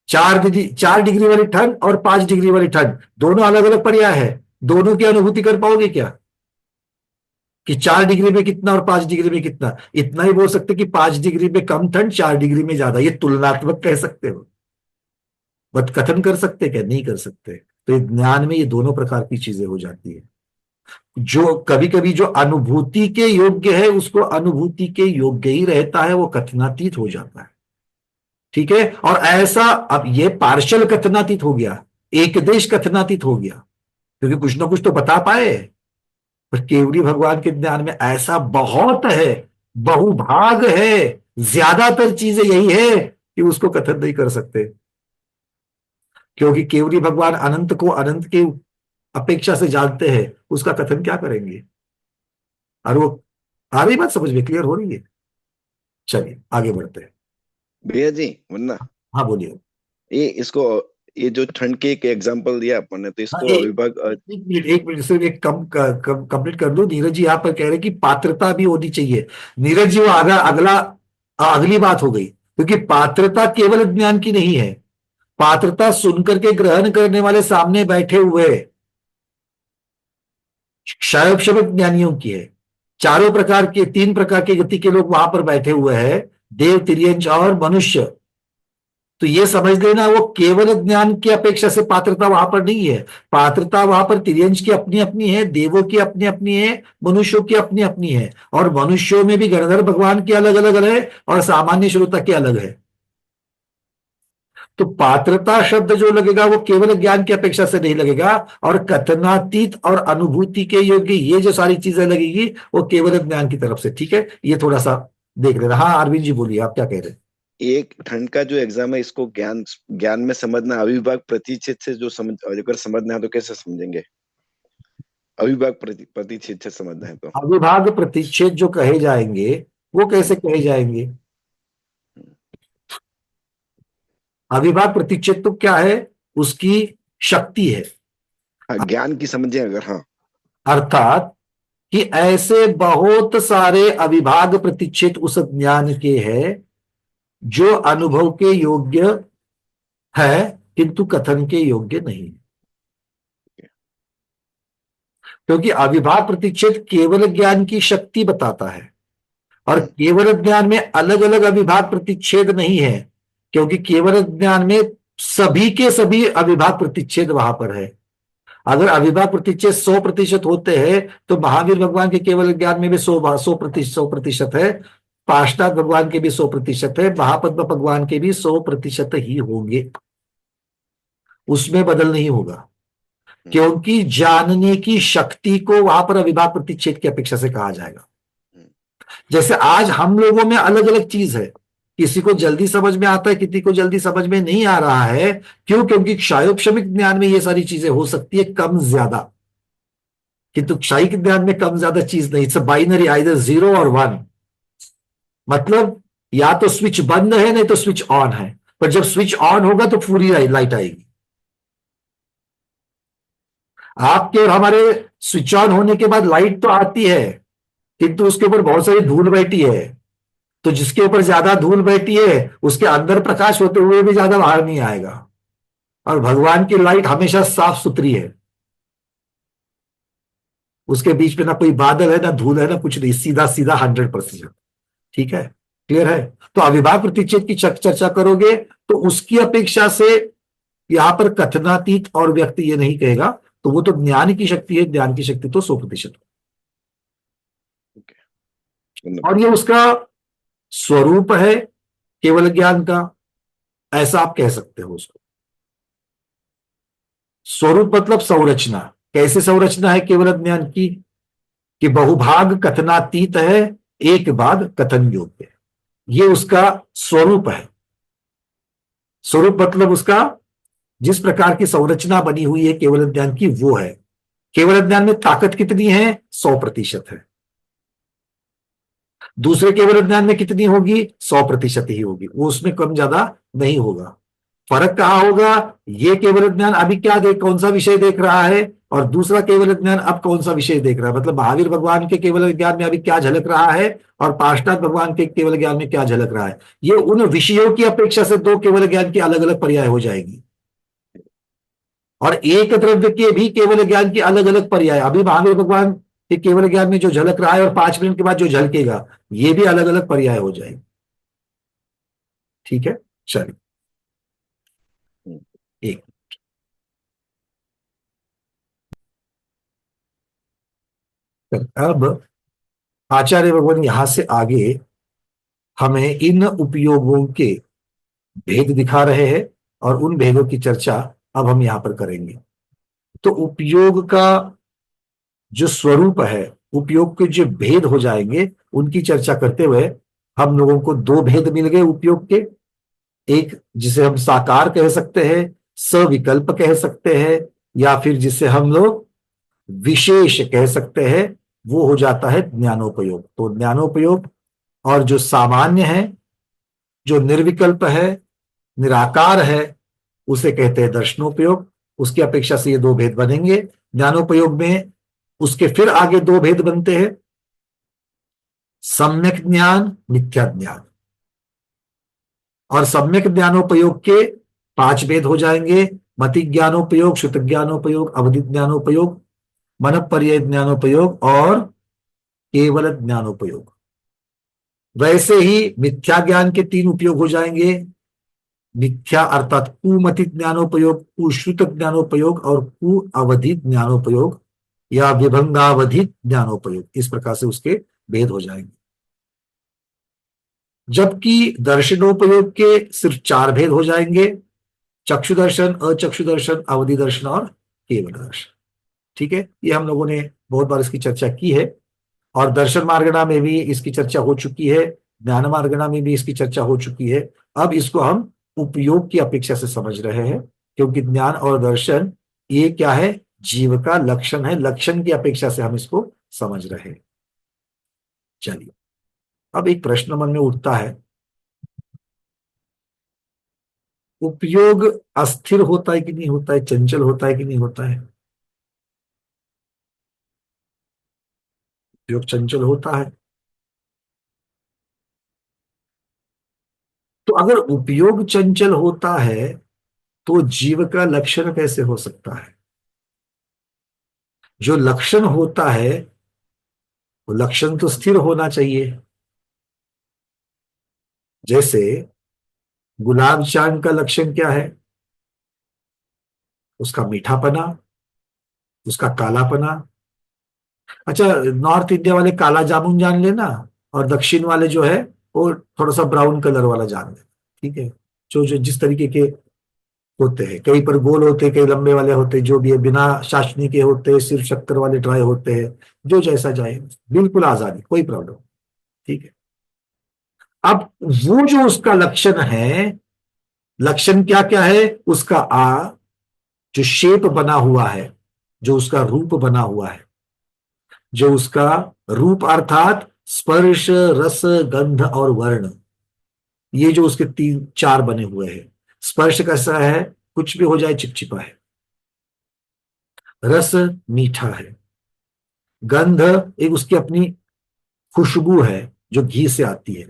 4 डिग्री वाली ठंड और 5 डिग्री वाली ठंड दोनों अलग अलग पर्याय है, दोनों की अनुभूति कर पाओगे क्या? कि 4 डिग्री में कितना और 5 डिग्री में कितना? इतना ही बोल सकते कि 5 डिग्री में कम ठंड, 4 डिग्री में ज्यादा, ये तुलनात्मक कह सकते हो, बट कथन कर सकते क्या? नहीं कर सकते। तो ज्ञान में ये दोनों प्रकार की चीजें हो जाती है। जो कभी कभी जो अनुभूति के योग्य है उसको अनुभूति के योग्य ही रहता है, वो कथनातीत हो जाता है। ठीक है? और ऐसा, अब ये पार्शल कथनातीत हो गया, एक देश कथनातीत हो गया, क्योंकि कुछ ना कुछ तो बता पाए। पर केवली भगवान के ज्ञान में ऐसा बहुत है, बहुभाग है, ज्यादातर चीजें यही है कि उसको कथन नहीं कर सकते, क्योंकि केवली भगवान अनंत को अनंत के अपेक्षा से जानते हैं, उसका कथन क्या करेंगे? और वो, आ रही बात समझ में? क्लियर हो रही है? चलिए आगे बढ़ते हैं। भैया जी वरना, हाँ बोलिए। ये जो ठंड के एक एग्जांपल दिया अपन ने, तो इसको विभाग एक मिनट सिर्फ एक कंप्लीट कर दो। नीरज जी यहाँ पर कह रहे कि पात्रता भी होनी चाहिए। नीरज जी वो अगली बात हो गई, क्योंकि पात्रता केवल ज्ञान की नहीं है, पात्रता सुनकर के ग्रहण करने वाले सामने बैठे हुए क्षय ज्ञानियों की है। चारों प्रकार के, 3 प्रकार के गति के लोग वहां पर बैठे हुए हैं, देव, तिर्यंच और मनुष्य। तो ये समझ लेना, वो केवल ज्ञान की अपेक्षा से पात्रता वहां पर नहीं है। पात्रता वहां पर तिर्यंच की अपनी अपनी है, देवों की अपनी अपनी है, मनुष्यों की अपनी अपनी है, और मनुष्यों में भी गणधर भगवान की अलग अलग है और सामान्य श्रोता की अलग है। तो पात्रता शब्द जो लगेगा वो केवल ज्ञान की अपेक्षा से नहीं लगेगा, और कथनातीत और अनुभूति के योग्य ये जो सारी चीजें लगेगी वो केवल ज्ञान की तरफ से। ठीक है, ये थोड़ा सा देख लेना। हाँ अरविंद जी बोलिए, आप क्या कह रहे हैं? एक ठंड का जो एग्जाम है, इसको ज्ञान में समझना, अविभाग प्रतिच्छेद से जो अगर समझना है तो कैसे समझेंगे? अविभाग प्रतिच्छेद से समझना है तो अविभाग प्रतिच्छेद जो कहे जाएंगे वो कैसे कहे जाएंगे? अविभाग प्रतिच्छेद तो क्या है? उसकी शक्ति है। ज्ञान की समझे अगर, हाँ, अर्थात कि ऐसे बहुत सारे अविभाग प्रतिच्छेद उस ज्ञान के हैं जो अनुभव के योग्य है किंतु कथन के योग्य नहीं। क्योंकि अविभाग प्रतिच्छेद केवल ज्ञान की शक्ति बताता है, और केवल ज्ञान में अलग अलग अविभाग प्रतिच्छेद नहीं है, क्योंकि केवल ज्ञान में सभी के सभी अविभाग प्रतिच्छेद वहां पर है। अगर अविभाग प्रतिच्छेद 100% होते हैं तो महावीर भगवान के केवल ज्ञान में भी 100% है, पाश्चात्य भगवान के भी 100% है, महापद्म भगवान के भी 100% ही होंगे, उसमें बदल नहीं होगा, क्योंकि जानने की शक्ति को वहां पर अविभाग प्रतिच्छेद की अपेक्षा से कहा जाएगा। जैसे आज हम लोगों में अलग अलग चीज है, किसी को जल्दी समझ में आता है, किसी को जल्दी समझ में नहीं आ रहा है। क्यों? क्योंकि क्षायोपशमिक ज्ञान में ये सारी चीजें हो सकती है कम ज्यादा, किंतु क्षायिक ज्ञान में कम ज्यादा चीज नहीं। इट्स बाइनरी, आइदर 0 और 1। मतलब या तो स्विच बंद है नहीं तो स्विच ऑन है, पर जब स्विच ऑन होगा तो पूरी लाइट आएगी। आपके और हमारे स्विच ऑन होने के बाद लाइट तो आती है, किंतु उसके ऊपर बहुत सारी धूल बैठी है, तो जिसके ऊपर ज्यादा धूल बैठी है उसके अंदर प्रकाश होते हुए भी ज्यादा बाहर नहीं आएगा। और भगवान की लाइट हमेशा साफ सुथरी है, उसके बीच में ना कोई बादल है, ना धूल है, ना कुछ नहीं, सीधा सीधा 100%। ठीक है, क्लियर है? तो अविभाग प्रतिच्छेद की चर्चा करोगे तो उसकी अपेक्षा से यहां पर कथनातीत और व्यक्ति ये नहीं कहेगा, तो वो तो ज्ञान की शक्ति है, ज्ञान की शक्ति तो 100%। और ये उसका स्वरूप है केवल ज्ञान का, ऐसा आप कह सकते हो उसको। स्वरूप मतलब संरचना। कैसे संरचना है केवल ज्ञान की? कि बहुभाग कथनातीत है, एक भाग कथन योग्य है, ये उसका स्वरूप है। स्वरूप मतलब उसका जिस प्रकार की संरचना बनी हुई है केवल ज्ञान की, वो है। केवल ज्ञान में ताकत कितनी है? 100% है। दूसरे केवल ज्ञान में कितनी होगी? 100% ही होगी, वो उसमें कम ज्यादा नहीं होगा। फर्क कहां होगा? ये केवल ज्ञान अभी क्या कौन सा विषय देख रहा है, और दूसरा केवल ज्ञान अब कौन सा विषय देख रहा है। मतलब महावीर भगवान के केवल ज्ञान में अभी क्या झलक रहा है, और पाश्चात्य भगवान के केवल ज्ञान में क्या झलक रहा है। ये उन विषयों की अपेक्षा से दो केवल ज्ञान की अलग अलग पर्याय हो जाएगी, और एक द्रव्य के भी केवल ज्ञान की अलग अलग पर्याय। अभी महावीर भगवान के केवल ज्ञान में जो झलक रहा है और 5 मिनट के बाद जो झलकेगा, ये भी अलग अलग पर्याय हो जाएगी। ठीक है, चलिए एक अब आचार्य भगवान यहां से आगे हमें इन उपयोगों के भेद दिखा रहे हैं, और उन भेदों की चर्चा अब हम यहां पर करेंगे। तो उपयोग का जो स्वरूप है, उपयोग के जो भेद हो जाएंगे, उनकी चर्चा करते हुए हम लोगों को 2 भेद मिल गए उपयोग के। एक जिसे हम साकार कह सकते हैं, सविकल्प कह सकते हैं, या फिर जिसे हम लोग विशेष कह सकते हैं, वो हो जाता है ज्ञानोपयोग। तो ज्ञानोपयोग और जो सामान्य है, जो निर्विकल्प है, निराकार है, उसे कहते हैं दर्शनोपयोग। उसकी अपेक्षा से ये 2 भेद बनेंगे। ज्ञानोपयोग में उसके फिर आगे 2 भेद बनते हैं, सम्यक ज्ञान, मिथ्या ज्ञान। और सम्यक ज्ञानोपयोग के 5 भेद हो जाएंगे, मति ज्ञानोपयोग, श्रुत ज्ञानोपयोग, अवधि ज्ञानोपयोग, मन पर्याय ज्ञानोपयोग और केवल ज्ञानोपयोग। वैसे ही मिथ्या ज्ञान के 3 उपयोग हो जाएंगे, मिथ्या अर्थात कुमति ज्ञानोपयोग, कुश्रुत ज्ञानोपयोग और कु अवधि ज्ञानोपयोग या विभंगावधि ज्ञानोपयोग। इस प्रकार से उसके भेद हो जाएंगे। जबकि दर्शनोपयोग के सिर्फ 4 भेद हो जाएंगे, चक्षु दर्शन, अचक्षु दर्शन, अवधि दर्शन और केवल दर्शन। ठीक है, ये हम लोगों ने बहुत बार इसकी चर्चा की है, और दर्शन मार्गणा में भी इसकी चर्चा हो चुकी है, ज्ञान मार्गणा में भी इसकी चर्चा हो चुकी है। अब इसको हम उपयोग की अपेक्षा से समझ रहे हैं, क्योंकि ज्ञान और दर्शन ये क्या है? जीव का लक्षण है, लक्षण की अपेक्षा से हम इसको समझ रहे हैं। चलिए, अब एक प्रश्न मन में उठता है, उपयोग अस्थिर होता है कि नहीं होता है, चंचल होता है कि नहीं होता है? उपयोग चंचल होता है। तो अगर उपयोग चंचल होता है तो जीव का लक्षण कैसे हो सकता है? जो लक्षण होता है वो लक्षण तो स्थिर होना चाहिए। जैसे गुलाब जामुन का लक्षण क्या है? उसका मीठापना, उसका कालापना। अच्छा, नॉर्थ इंडिया वाले काला जामुन जान लेना, और दक्षिण वाले जो है वो थोड़ा सा ब्राउन कलर वाला जान लेना। ठीक है, जो जो जिस तरीके के होते हैं, कई पर गोल होते हैं, कई लंबे वाले होते हैं, जो भी है, बिना चाशनी के होते हैं, सिर्फ शक्कर वाले ड्राई होते हैं। जो जैसा जाए, बिल्कुल आजादी, कोई प्रॉब्लम। ठीक है। अब वो जो उसका लक्षण है, लक्षण क्या क्या है उसका? जो शेप बना हुआ है, जो उसका रूप बना हुआ है, जो उसका रूप अर्थात स्पर्श, रस, गंध और वर्ण, ये जो उसके तीन चार बने हुए हैं। स्पर्श कैसा है? कुछ भी हो जाए चिपचिपा है। रस मीठा है। गंध एक उसकी अपनी खुशबू है जो घी से आती है।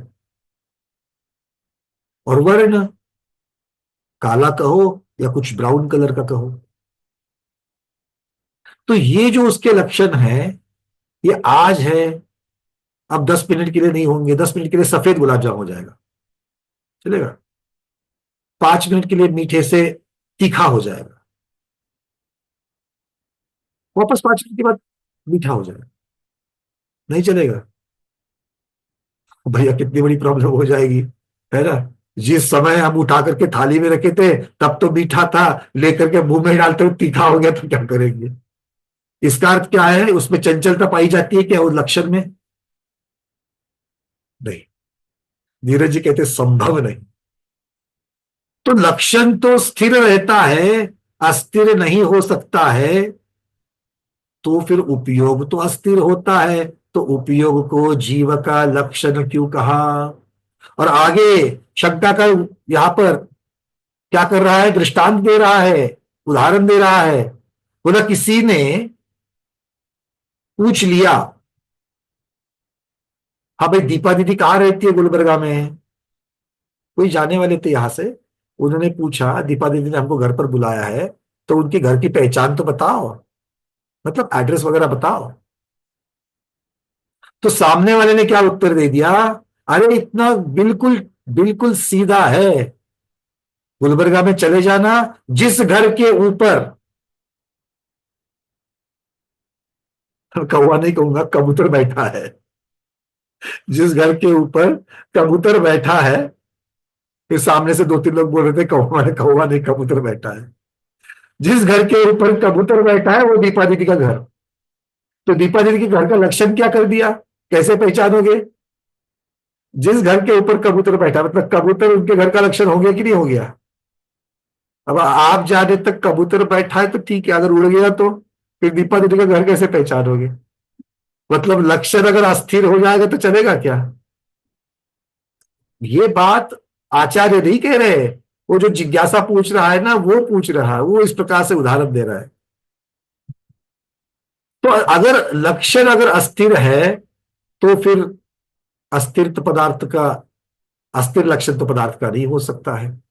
और वर्ण, काला कहो या कुछ ब्राउन कलर का कहो। तो ये जो उसके लक्षण है, ये आज है, अब 10 मिनट के लिए नहीं होंगे। 10 मिनट के लिए सफेद गुलाब जामुन हो जाएगा, चलेगा। 5 मिनट के लिए मीठे से तीखा हो जाएगा, वापस 5 मिनट के बाद मीठा हो जाएगा, नहीं चलेगा। भैया कितनी बड़ी प्रॉब्लम हो जाएगी, है ना। जिस समय हम उठा करके थाली में रखे थे तब तो मीठा था, लेकर के मुंह में डालते हुए तीखा हो गया तो क्या करेंगे? इसका अर्थ क्या है? उसमें चंचलता पाई जाती है क्या उस लक्षण में? नहीं। नीरज जी कहते संभव नहीं। तो लक्षण तो स्थिर रहता है, अस्थिर नहीं हो सकता है। तो फिर उपयोग तो अस्थिर होता है, तो उपयोग को जीव का लक्षण क्यों कहा? और आगे शंका का यहां पर क्या कर रहा है? दृष्टांत दे रहा है, उदाहरण दे रहा है। बोला किसी ने पूछ लिया, हाँ भाई दीपा दीदी कहाँ रहती है? गुलबर्गा में। कोई जाने वाले थे यहां से, उन्होंने पूछा दीपा दीदी ने हमको घर पर बुलाया है, तो उनके घर की पहचान तो बताओ, मतलब एड्रेस वगैरह बताओ। तो सामने वाले ने क्या उत्तर दे दिया? अरे इतना बिल्कुल बिल्कुल सीधा है, गुलबर्गा में चले जाना, जिस घर के ऊपर, कौवा नहीं कहूंगा, कबूतर बैठा है, जिस घर के ऊपर कबूतर बैठा है। फिर सामने से 2-3 लोग बोल रहे थे कौवा नहीं कबूतर बैठा है। जिस घर के ऊपर कबूतर बैठा है वो दीपा दीदी का घर। तो दीपा दीदी के घर का लक्षण क्या कर दिया? कैसे पहचानोगे? जिस घर के ऊपर कबूतर बैठा, मतलब कबूतर उनके घर का लक्षण हो गया कि नहीं हो गया? अब आप जाने तक कबूतर बैठा है तो ठीक है, अगर उड़ गया तो फिर दीपा दीदी का घर कैसे पहचानोगे? मतलब लक्षण अगर अस्थिर हो जाएगा तो चलेगा क्या? ये बात आचार्य नहीं कह रहे, वो जो जिज्ञासा पूछ रहा है ना, वो पूछ रहा है, वो इस प्रकार से उदाहरण दे रहा है। तो अगर लक्षण अगर अस्थिर है तो फिर अस्थिर पदार्थ का, अस्थिर लक्षण तो पदार्थ का नहीं हो सकता है।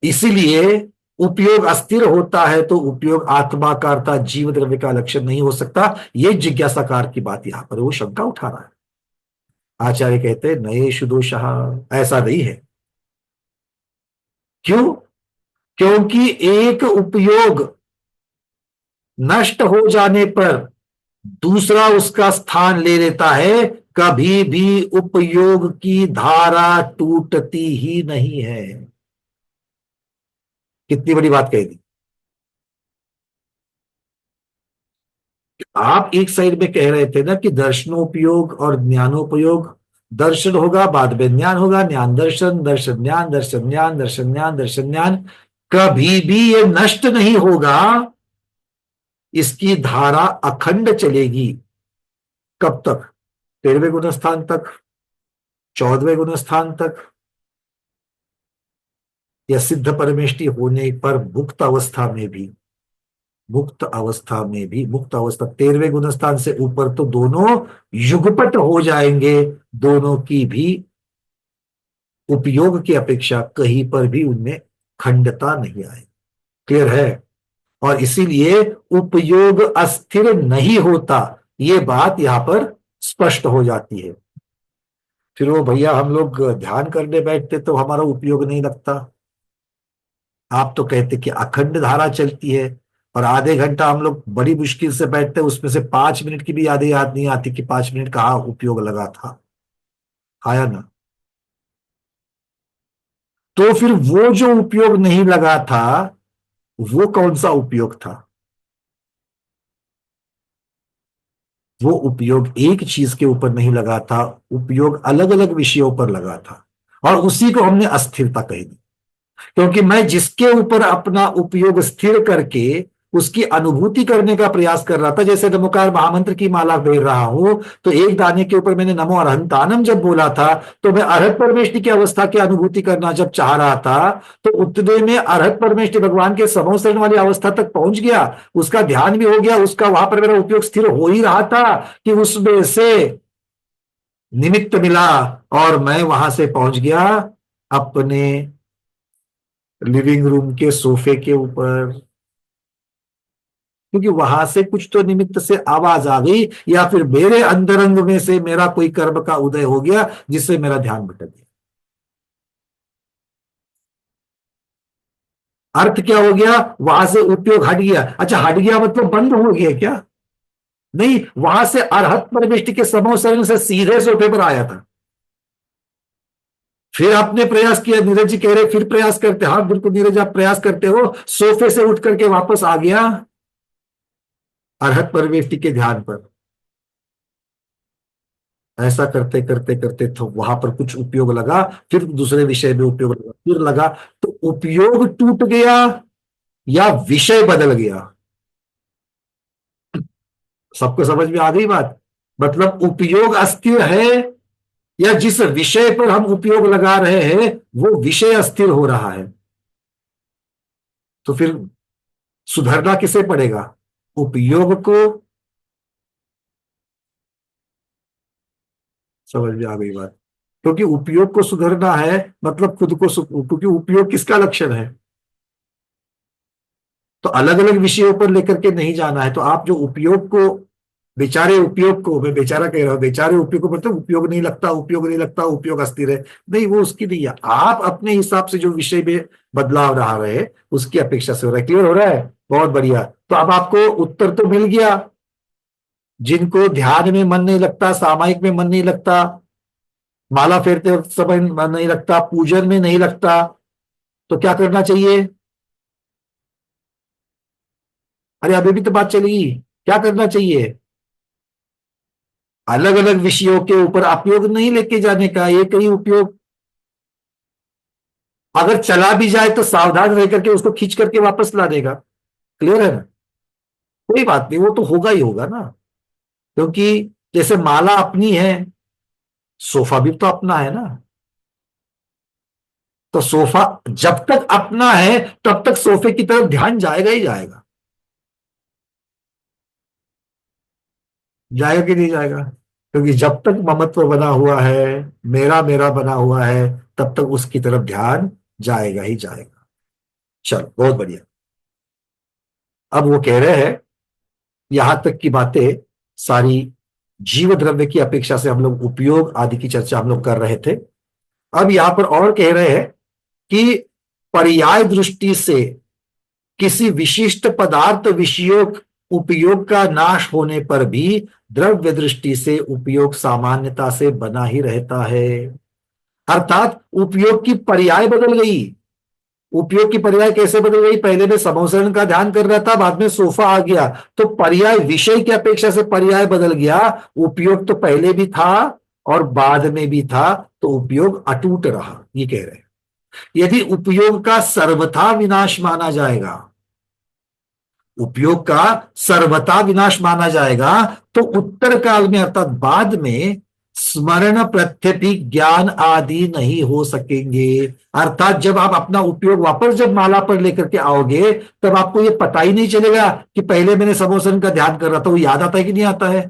इसीलिए उपयोग अस्थिर होता है तो उपयोग आत्मा का अर्थात जीव द्रव्य का लक्षण नहीं हो सकता। ये जिज्ञासाकार की बात यहां पर वो शंका उठा रहा है। आचार्य कहते हैं नयेषु दोषः, ऐसा नहीं है। क्यों? क्योंकि एक उपयोग नष्ट हो जाने पर दूसरा उसका स्थान ले लेता है। कभी भी उपयोग की धारा टूटती ही नहीं है। कितनी बड़ी बात कह दी। आप एक साइड में कह रहे थे ना कि दर्शनोपयोग और ज्ञानोपयोग, दर्शन होगा बाद में ज्ञान होगा, ज्ञान दर्शन, दर्शन ज्ञान, दर्शन ज्ञान, दर्शन ज्ञान, दर्शन ज्ञान, कभी भी ये नष्ट नहीं होगा। इसकी धारा अखंड चलेगी। कब तक? 13वें गुणस्थान तक, 14वें गुणस्थान तक, या सिद्ध परमेष्टि होने पर मुक्त अवस्था में भी। मुक्त अवस्था में भी, मुक्त अवस्था 13वें गुणस्थान से ऊपर तो दोनों युगपत हो जाएंगे, दोनों की भी उपयोग की अपेक्षा कहीं पर भी उनमें खंडता नहीं आएगी। क्लियर है? और इसीलिए उपयोग अस्थिर नहीं होता, ये बात यहां पर स्पष्ट हो जाती है। फिर वो भैया हम लोग ध्यान करने बैठते तो हमारा उपयोग नहीं लगता। आप तो कहते कि अखंड धारा चलती है, और आधे घंटा हम लोग बड़ी मुश्किल से बैठते, उसमें से 5 मिनट की भी याद नहीं आती कि 5 मिनट कहाँ उपयोग लगा था। आया ना? तो फिर वो जो उपयोग नहीं लगा था वो कौन सा उपयोग था? वो उपयोग एक चीज के ऊपर नहीं लगा था, उपयोग अलग अलग विषयों पर लगा था, और उसी को हमने अस्थिरता कही दी। क्योंकि मैं जिसके ऊपर अपना उपयोग स्थिर करके उसकी अनुभूति करने का प्रयास कर रहा था, जैसे नमोकार महामंत्र की माला फेर रहा हूं, तो एक दाने के ऊपर मैंने नमो अरहंतानम जब बोला था, तो मैं अरहत परमेष्टि की अवस्था की अनुभूति करना जब चाह रहा था, तो उतने में अरहत परमेष्टि भगवान के समोसरण वाली अवस्था तक पहुंच गया, उसका ध्यान भी हो गया, उसका वहां पर मेरा उपयोग स्थिर हो ही रहा था कि उसमें से निमित्त मिला, और मैं वहां से पहुंच गया अपने लिविंग रूम के सोफे के ऊपर, क्योंकि वहां से कुछ तो निमित्त से आवाज आ गई, या फिर मेरे अंतरंग में से मेरा कोई कर्म का उदय हो गया जिससे मेरा ध्यान भटक गया। अर्थ क्या हो गया? वहां से उपयोग हट गया। अच्छा, हट गया मतलब बंद हो गया क्या? नहीं, वहां से अरहत परमेष्टि के समोसरण से सीधे सोफे पर आया था। फिर आपने प्रयास किया, नीरज जी कह रहे फिर प्रयास करते। हाँ बिल्कुल नीरज, आप प्रयास करते हो, सोफे से उठ करके वापस आ गया अरहत परमेष्टि के ध्यान पर। ऐसा करते करते करते तो वहां पर कुछ उपयोग लगा, फिर दूसरे विषय में उपयोग लगा, फिर लगा, तो उपयोग टूट गया या विषय बदल गया? सबको समझ में आ गई बात? मतलब उपयोग अस्थिर है, या जिस विषय पर हम उपयोग लगा रहे हैं वो विषय अस्थिर हो रहा है। तो फिर सुधरना किसे पड़ेगा? उपयोग को। समझ में आ गई बात? क्योंकि उपयोग को सुधरना है, मतलब खुद को क्योंकि उपयोग किसका लक्षण है? तो अलग अलग विषयों पर लेकर के नहीं जाना है। तो आप जो उपयोग को, बेचारे उपयोग को, मैं बेचारा कह रहा हूं, बेचारे उपयोग को, मतलब उपयोग नहीं लगता, उपयोग नहीं लगता, उपयोग अस्थिर है, नहीं, वो उसकी नहीं है। आप अपने हिसाब से जो विषय में बदलाव रहा रहे उसकी अपेक्षा से हो रहा है। क्लियर हो रहा है? बहुत बढ़िया। तो अब आपको उत्तर तो मिल गया। जिनको ध्यान में मन नहीं लगता, सामायिक में मन नहीं लगता, माला फेरते वक्त समय मन नहीं लगता, पूजन में नहीं लगता, तो क्या करना चाहिए? अरे अभी भी तो बात चलेगी। क्या करना चाहिए? अलग अलग विषयों के ऊपर उपयोग नहीं लेके जाने का, एक ही उपयोग। अगर चला भी जाए तो सावधान रह करके उसको खींच करके वापस ला देगा। क्लियर है ना? कोई बात नहीं, वो तो होगा ही होगा ना, क्योंकि जैसे माला अपनी है, सोफा भी तो अपना है ना। तो सोफा जब तक अपना है तब तक सोफे की तरफ ध्यान जाएगा ही जाएगा। जाएगा कि नहीं जाएगा? क्योंकि जब तक ममत्व बना हुआ है, मेरा मेरा बना हुआ है, तब तक उसकी तरफ ध्यान जाएगा ही जाएगा। चलो बहुत बढ़िया। अब वो कह रहे हैं, यहां तक की बातें सारी जीव द्रव्य की अपेक्षा से हम लोग उपयोग आदि की चर्चा हम लोग कर रहे थे। अब यहां पर और कह रहे हैं कि पर्याय दृष्टि से किसी विशिष्ट पदार्थ विषयों उपयोग का नाश होने पर भी द्रव्य दृष्टि से उपयोग सामान्यता से बना ही रहता है। अर्थात उपयोग की पर्याय बदल गई। उपयोग की पर्याय कैसे बदल गई? पहले मैं समोसरण का ध्यान कर रहा था, बाद में सोफा आ गया, तो पर्याय विषय की अपेक्षा से पर्याय बदल गया। उपयोग तो पहले भी था और बाद में भी था, तो उपयोग अटूट रहा, ये कह रहे हैं। यदि उपयोग का सर्वथा विनाश माना जाएगा, उपयोग का सर्वथा विनाश माना जाएगा, तो उत्तर काल में अर्थात बाद में स्मरण प्रत्यपि ज्ञान आदि नहीं हो सकेंगे। अर्थात जब आप अपना उपयोग वापस जब माला पर लेकर के आओगे, तब आपको ये पता ही नहीं चलेगा कि पहले मैंने समोसन का ध्यान कर रहा था, वो याद आता है कि नहीं आता है?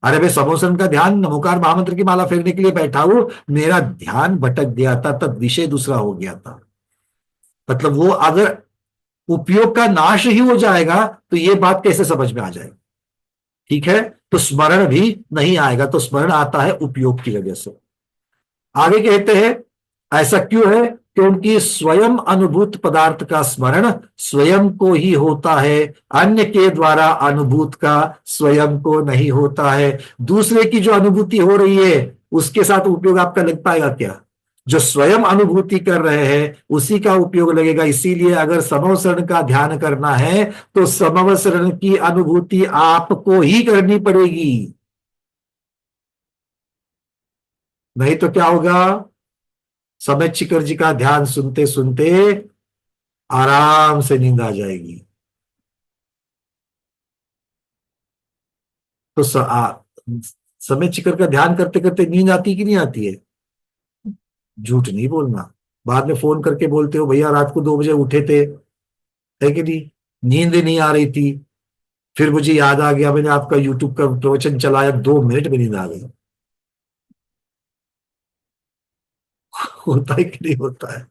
अरे भाई, समोसन का ध्यान, नमोकार महामंत्र की माला फेरने के लिए बैठा हूं, मेरा ध्यान भटक गया था, तब विषय दूसरा हो गया था। मतलब वो अगर उपयोग का नाश ही हो जाएगा तो ये बात कैसे समझ में आ जाएगी? ठीक है, तो स्मरण भी नहीं आएगा। तो स्मरण आता है उपयोग की वजह से। आगे कहते हैं ऐसा क्यों है? क्योंकि स्वयं अनुभूत पदार्थ का स्मरण स्वयं को ही होता है, अन्य के द्वारा अनुभूत का स्वयं को नहीं होता है। दूसरे की जो अनुभूति हो रही है उसके साथ उपयोग आपका लग पाएगा क्या? जो स्वयं अनुभूति कर रहे हैं उसी का उपयोग लगेगा। इसीलिए अगर समवसरण का ध्यान करना है तो समवसरण की अनुभूति आपको ही करनी पड़ेगी, नहीं तो क्या होगा? समय चिकर जी का ध्यान सुनते सुनते आराम से नींद आ जाएगी। तो समय चिकर का ध्यान करते करते नींद आती कि नहीं आती है? झूठ नहीं बोलना। बाद में फोन करके बोलते हो भैया रात को 2 बजे उठे थे, है कि नहीं, नींद नहीं आ रही थी, फिर मुझे याद आ गया, मैंने आपका यूट्यूब का प्रवचन चलाया, 2 मिनट में नींद आ गई। होता है कि नहीं होता है?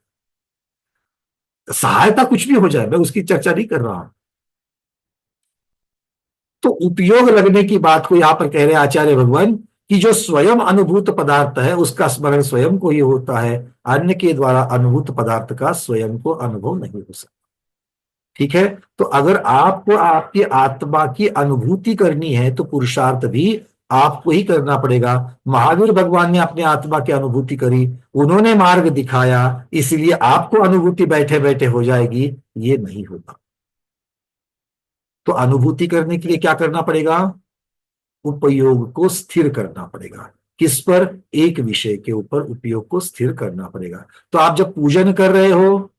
सहायता कुछ भी हो जाए, मैं उसकी चर्चा नहीं कर रहा हूं। तो उपयोग लगने की बात को यहां पर कह रहे आचार्य भगवान कि जो स्वयं अनुभूत पदार्थ है उसका स्मरण स्वयं को ही होता है, अन्य के द्वारा अनुभूत पदार्थ का स्वयं को अनुभव नहीं हो सकता। ठीक है, तो अगर आपको आपकी आत्मा की अनुभूति करनी है तो पुरुषार्थ भी आपको ही करना पड़ेगा। महावीर भगवान ने अपने आत्मा की अनुभूति करी, उन्होंने मार्ग दिखाया, इसलिए आपको अनुभूति बैठे बैठे हो जाएगी, ये नहीं होगा। तो अनुभूति करने के लिए क्या करना पड़ेगा? उपयोग को स्थिर करना पड़ेगा। किस पर? एक विषय के ऊपर उपयोग को स्थिर करना पड़ेगा। तो आप जब पूजन कर रहे हो,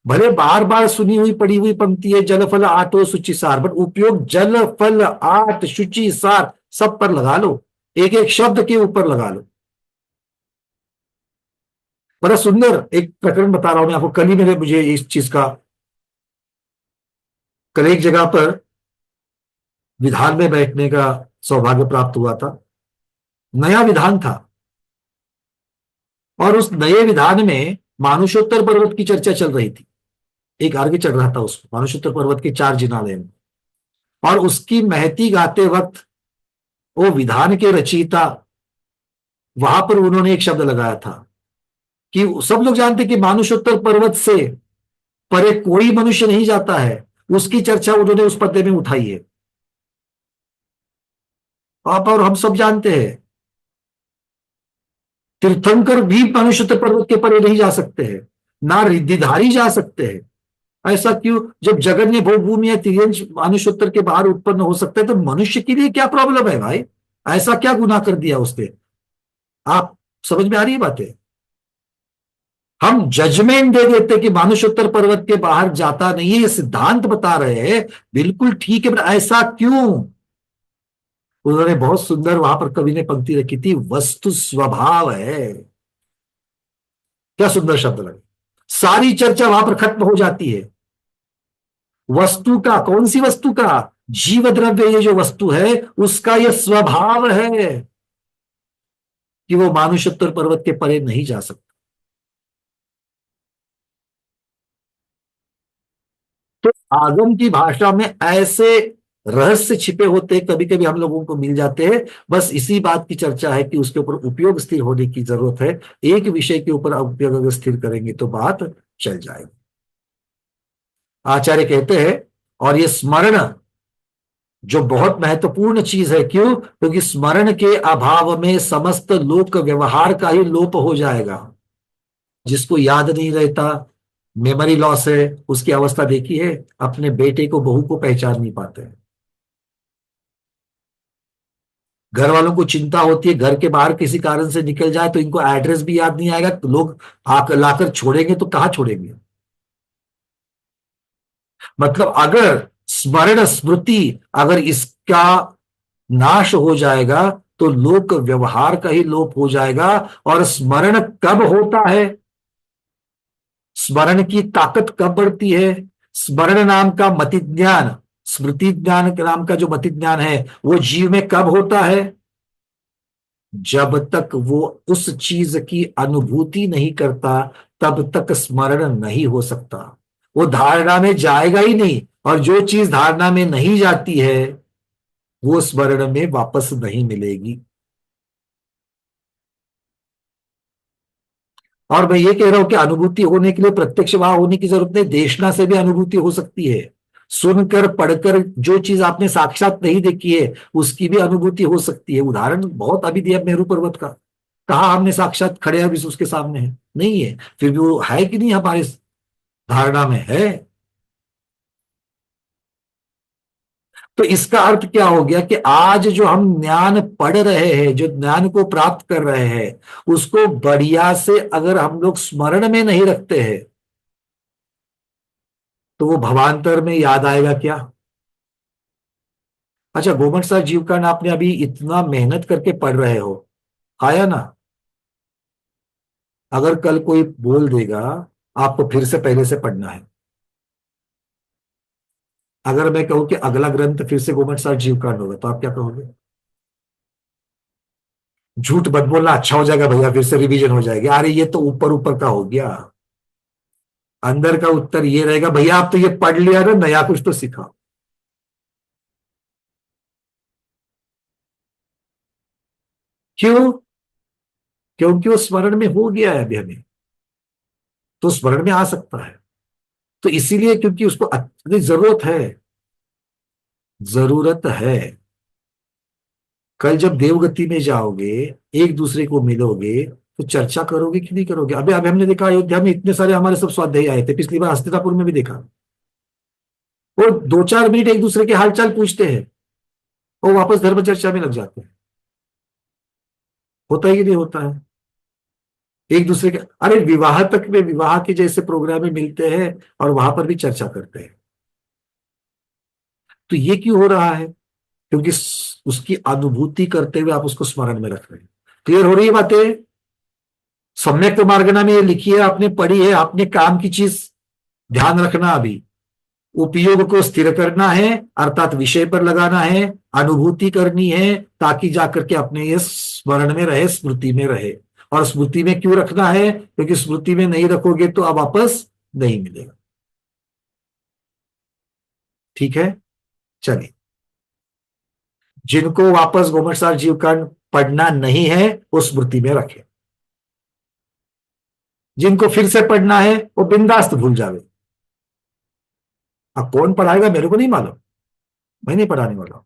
भले बार बार सुनी हुई पड़ी हुई पंक्ति है जल फल आटो शुचि सार, बट उपयोग जल फल आट शुचि सार सब पर लगा लो, एक एक शब्द के ऊपर लगा लो। बड़ा सुंदर एक प्रकरण बता रहा हूं मैं आपको। कल ही मुझे इस चीज का, कल एक जगह पर विधान में बैठने का सौभाग्य प्राप्त हुआ था। नया विधान था और उस नए विधान में मानुषोत्तर पर्वत की चर्चा चल रही थी। एक अर्घ्य चल रहा था उसको, मानुषोत्तर पर्वत के 4 जिनालय में, और उसकी महती गाते वक्त वो विधान के रचयिता, वहां पर उन्होंने एक शब्द लगाया था कि सब लोग जानते कि मानुषोत्तर पर्वत से परे कोई मनुष्य नहीं जाता है, उसकी चर्चा उन्होंने उस पद्य में उठाई है। आप और हम सब जानते हैं तीर्थंकर भी मानुषोत्तर पर्वत के परे नहीं जा सकते हैं, ना रिद्धिधारी जा सकते हैं। ऐसा क्यों? जब जगन्य भूमि या तिर्यंश मानुषोत्तर के बाहर उत्पन्न हो सकता है तो मनुष्य के लिए क्या प्रॉब्लम है भाई? ऐसा क्या गुनाह कर दिया उसने? आप समझ में आ रही है बातें? हम जजमेंट दे देते कि मानुषोत्तर पर्वत के बाहर जाता नहीं है, ये सिद्धांत बता रहे हैं, बिल्कुल ठीक है, पर ऐसा क्यों? उन्होंने बहुत सुंदर वहां पर कवि ने पंक्ति रखी थी, वस्तु स्वभाव है। क्या सुंदर शब्द लगे। सारी चर्चा वहां पर खत्म हो जाती है। वस्तु का, कौन सी वस्तु का? जीव द्रव्य, ये जो वस्तु है उसका यह स्वभाव है कि वो मानुषोत्तर पर्वत के परे नहीं जा सकता। तो आगम की भाषा में ऐसे रहस्य छिपे होते, कभी कभी हम लोगों को मिल जाते हैं। बस इसी बात की चर्चा है कि उसके ऊपर उपयोग स्थिर होने की जरूरत है। एक विषय के ऊपर उपयोग अगर स्थिर करेंगे तो बात चल जाएगी। आचार्य कहते हैं, और ये स्मरण जो बहुत महत्वपूर्ण चीज है। क्यों? क्योंकि स्मरण के अभाव में समस्त लोक व्यवहार का ही लोप हो जाएगा। जिसको याद नहीं रहता, मेमोरी लॉस है, उसकी अवस्था देखी है, अपने बेटे को बहू को पहचान नहीं पाते हैं। घर वालों को चिंता होती है, घर के बाहर किसी कारण से निकल जाए तो इनको एड्रेस भी याद नहीं आएगा, तो लोग आकर लाकर छोड़ेंगे तो कहां छोड़ेंगे? मतलब अगर स्मरण स्मृति, अगर इसका नाश हो जाएगा तो लोक व्यवहार का ही लोप हो जाएगा। और स्मरण कब होता है? स्मरण की ताकत कब बढ़ती है? स्मरण नाम का मति ज्ञान, स्मृति ज्ञान नाम का जो मति ज्ञान है वो जीव में कब होता है? जब तक वो उस चीज की अनुभूति नहीं करता तब तक स्मरण नहीं हो सकता। वो धारणा में जाएगा ही नहीं, और जो चीज धारणा में नहीं जाती है वो स्मरण में वापस नहीं मिलेगी। और मैं ये कह रहा हूं कि अनुभूति होने के लिए प्रत्यक्ष वहां होने की जरूरत नहीं, देशना से भी अनुभूति हो सकती है। सुनकर पढ़कर जो चीज आपने साक्षात नहीं देखी है उसकी भी अनुभूति हो सकती है। उदाहरण बहुत अभी दिया मेरू पर्वत का, कहा हमने साक्षात खड़े अभी उसके सामने है, नहीं है, फिर भी वो है कि नहीं हमारे धारणा में है। तो इसका अर्थ क्या हो गया कि आज जो हम ज्ञान पढ़ रहे हैं, जो ज्ञान को प्राप्त कर रहे हैं, उसको बढ़िया से अगर हम लोग स्मरण में नहीं रखते हैं तो वो भवांतर में याद आएगा क्या? अच्छा, गोमट साहब जीवकांड आपने अभी इतना मेहनत करके पढ़ रहे हो, आया ना? अगर कल कोई बोल देगा आपको फिर से पहले से पढ़ना है, अगर मैं कहूं कि अगला ग्रंथ फिर से गोमट साहब जीवकांड होगा, तो आप क्या कहोगे? झूठ मत बोलना, अच्छा हो जाएगा भैया, फिर से रिवीजन हो जाएगी। अरे ये तो ऊपर ऊपर का हो गया, अंदर का उत्तर ये रहेगा, भैया आप तो ये पढ़ लिया ना, नया कुछ तो सीखा। क्यों? क्योंकि वो स्मरण में हो गया है अभी हमें, तो स्मरण में आ सकता है। तो इसीलिए क्योंकि उसको अत्यधिक जरूरत है, जरूरत है। कल जब देवगति में जाओगे, एक दूसरे को मिलोगे, तो चर्चा करोगे कि नहीं करोगे? अभी अभी हमने देखा अयोध्या में इतने सारे हमारे सब स्वाध्यायी आए थे, पिछली बार हस्तिनापुर में भी देखा, वो 2-4 मिनट एक दूसरे के हालचाल पूछते हैं और वापस धर्म चर्चा में लग जाते हैं। होता है कि नहीं होता है? एक दूसरे के, अरे विवाह तक में, विवाह के जैसे प्रोग्राम में मिलते हैं और वहां पर भी चर्चा करते हैं। तो ये क्यों हो रहा है? क्योंकि उसकी अनुभूति करते हुए आप उसको स्मरण में रख रहे हैं। क्लियर हो रही है बातें? सम्यक मार्गना में ये लिखी है, आपने पढ़ी है, आपने काम की चीज ध्यान रखना। अभी उपयोग को स्थिर करना है, अर्थात विषय पर लगाना है, अनुभूति करनी है, ताकि जाकर के अपने ये स्मरण में रहे, स्मृति में रहे। और स्मृति में क्यों रखना है? क्योंकि स्मृति में नहीं रखोगे तो अब वापस नहीं मिलेगा। ठीक है, चलिए। जिनको वापस गोमट साहब जीवकांड पढ़ना नहीं है वो स्मृति में रखे, जिनको फिर से पढ़ना है वो बिंदास्त भूल जावे। अब कौन पढ़ाएगा मेरे को नहीं मालूम, मैं नहीं पढ़ाने वाला,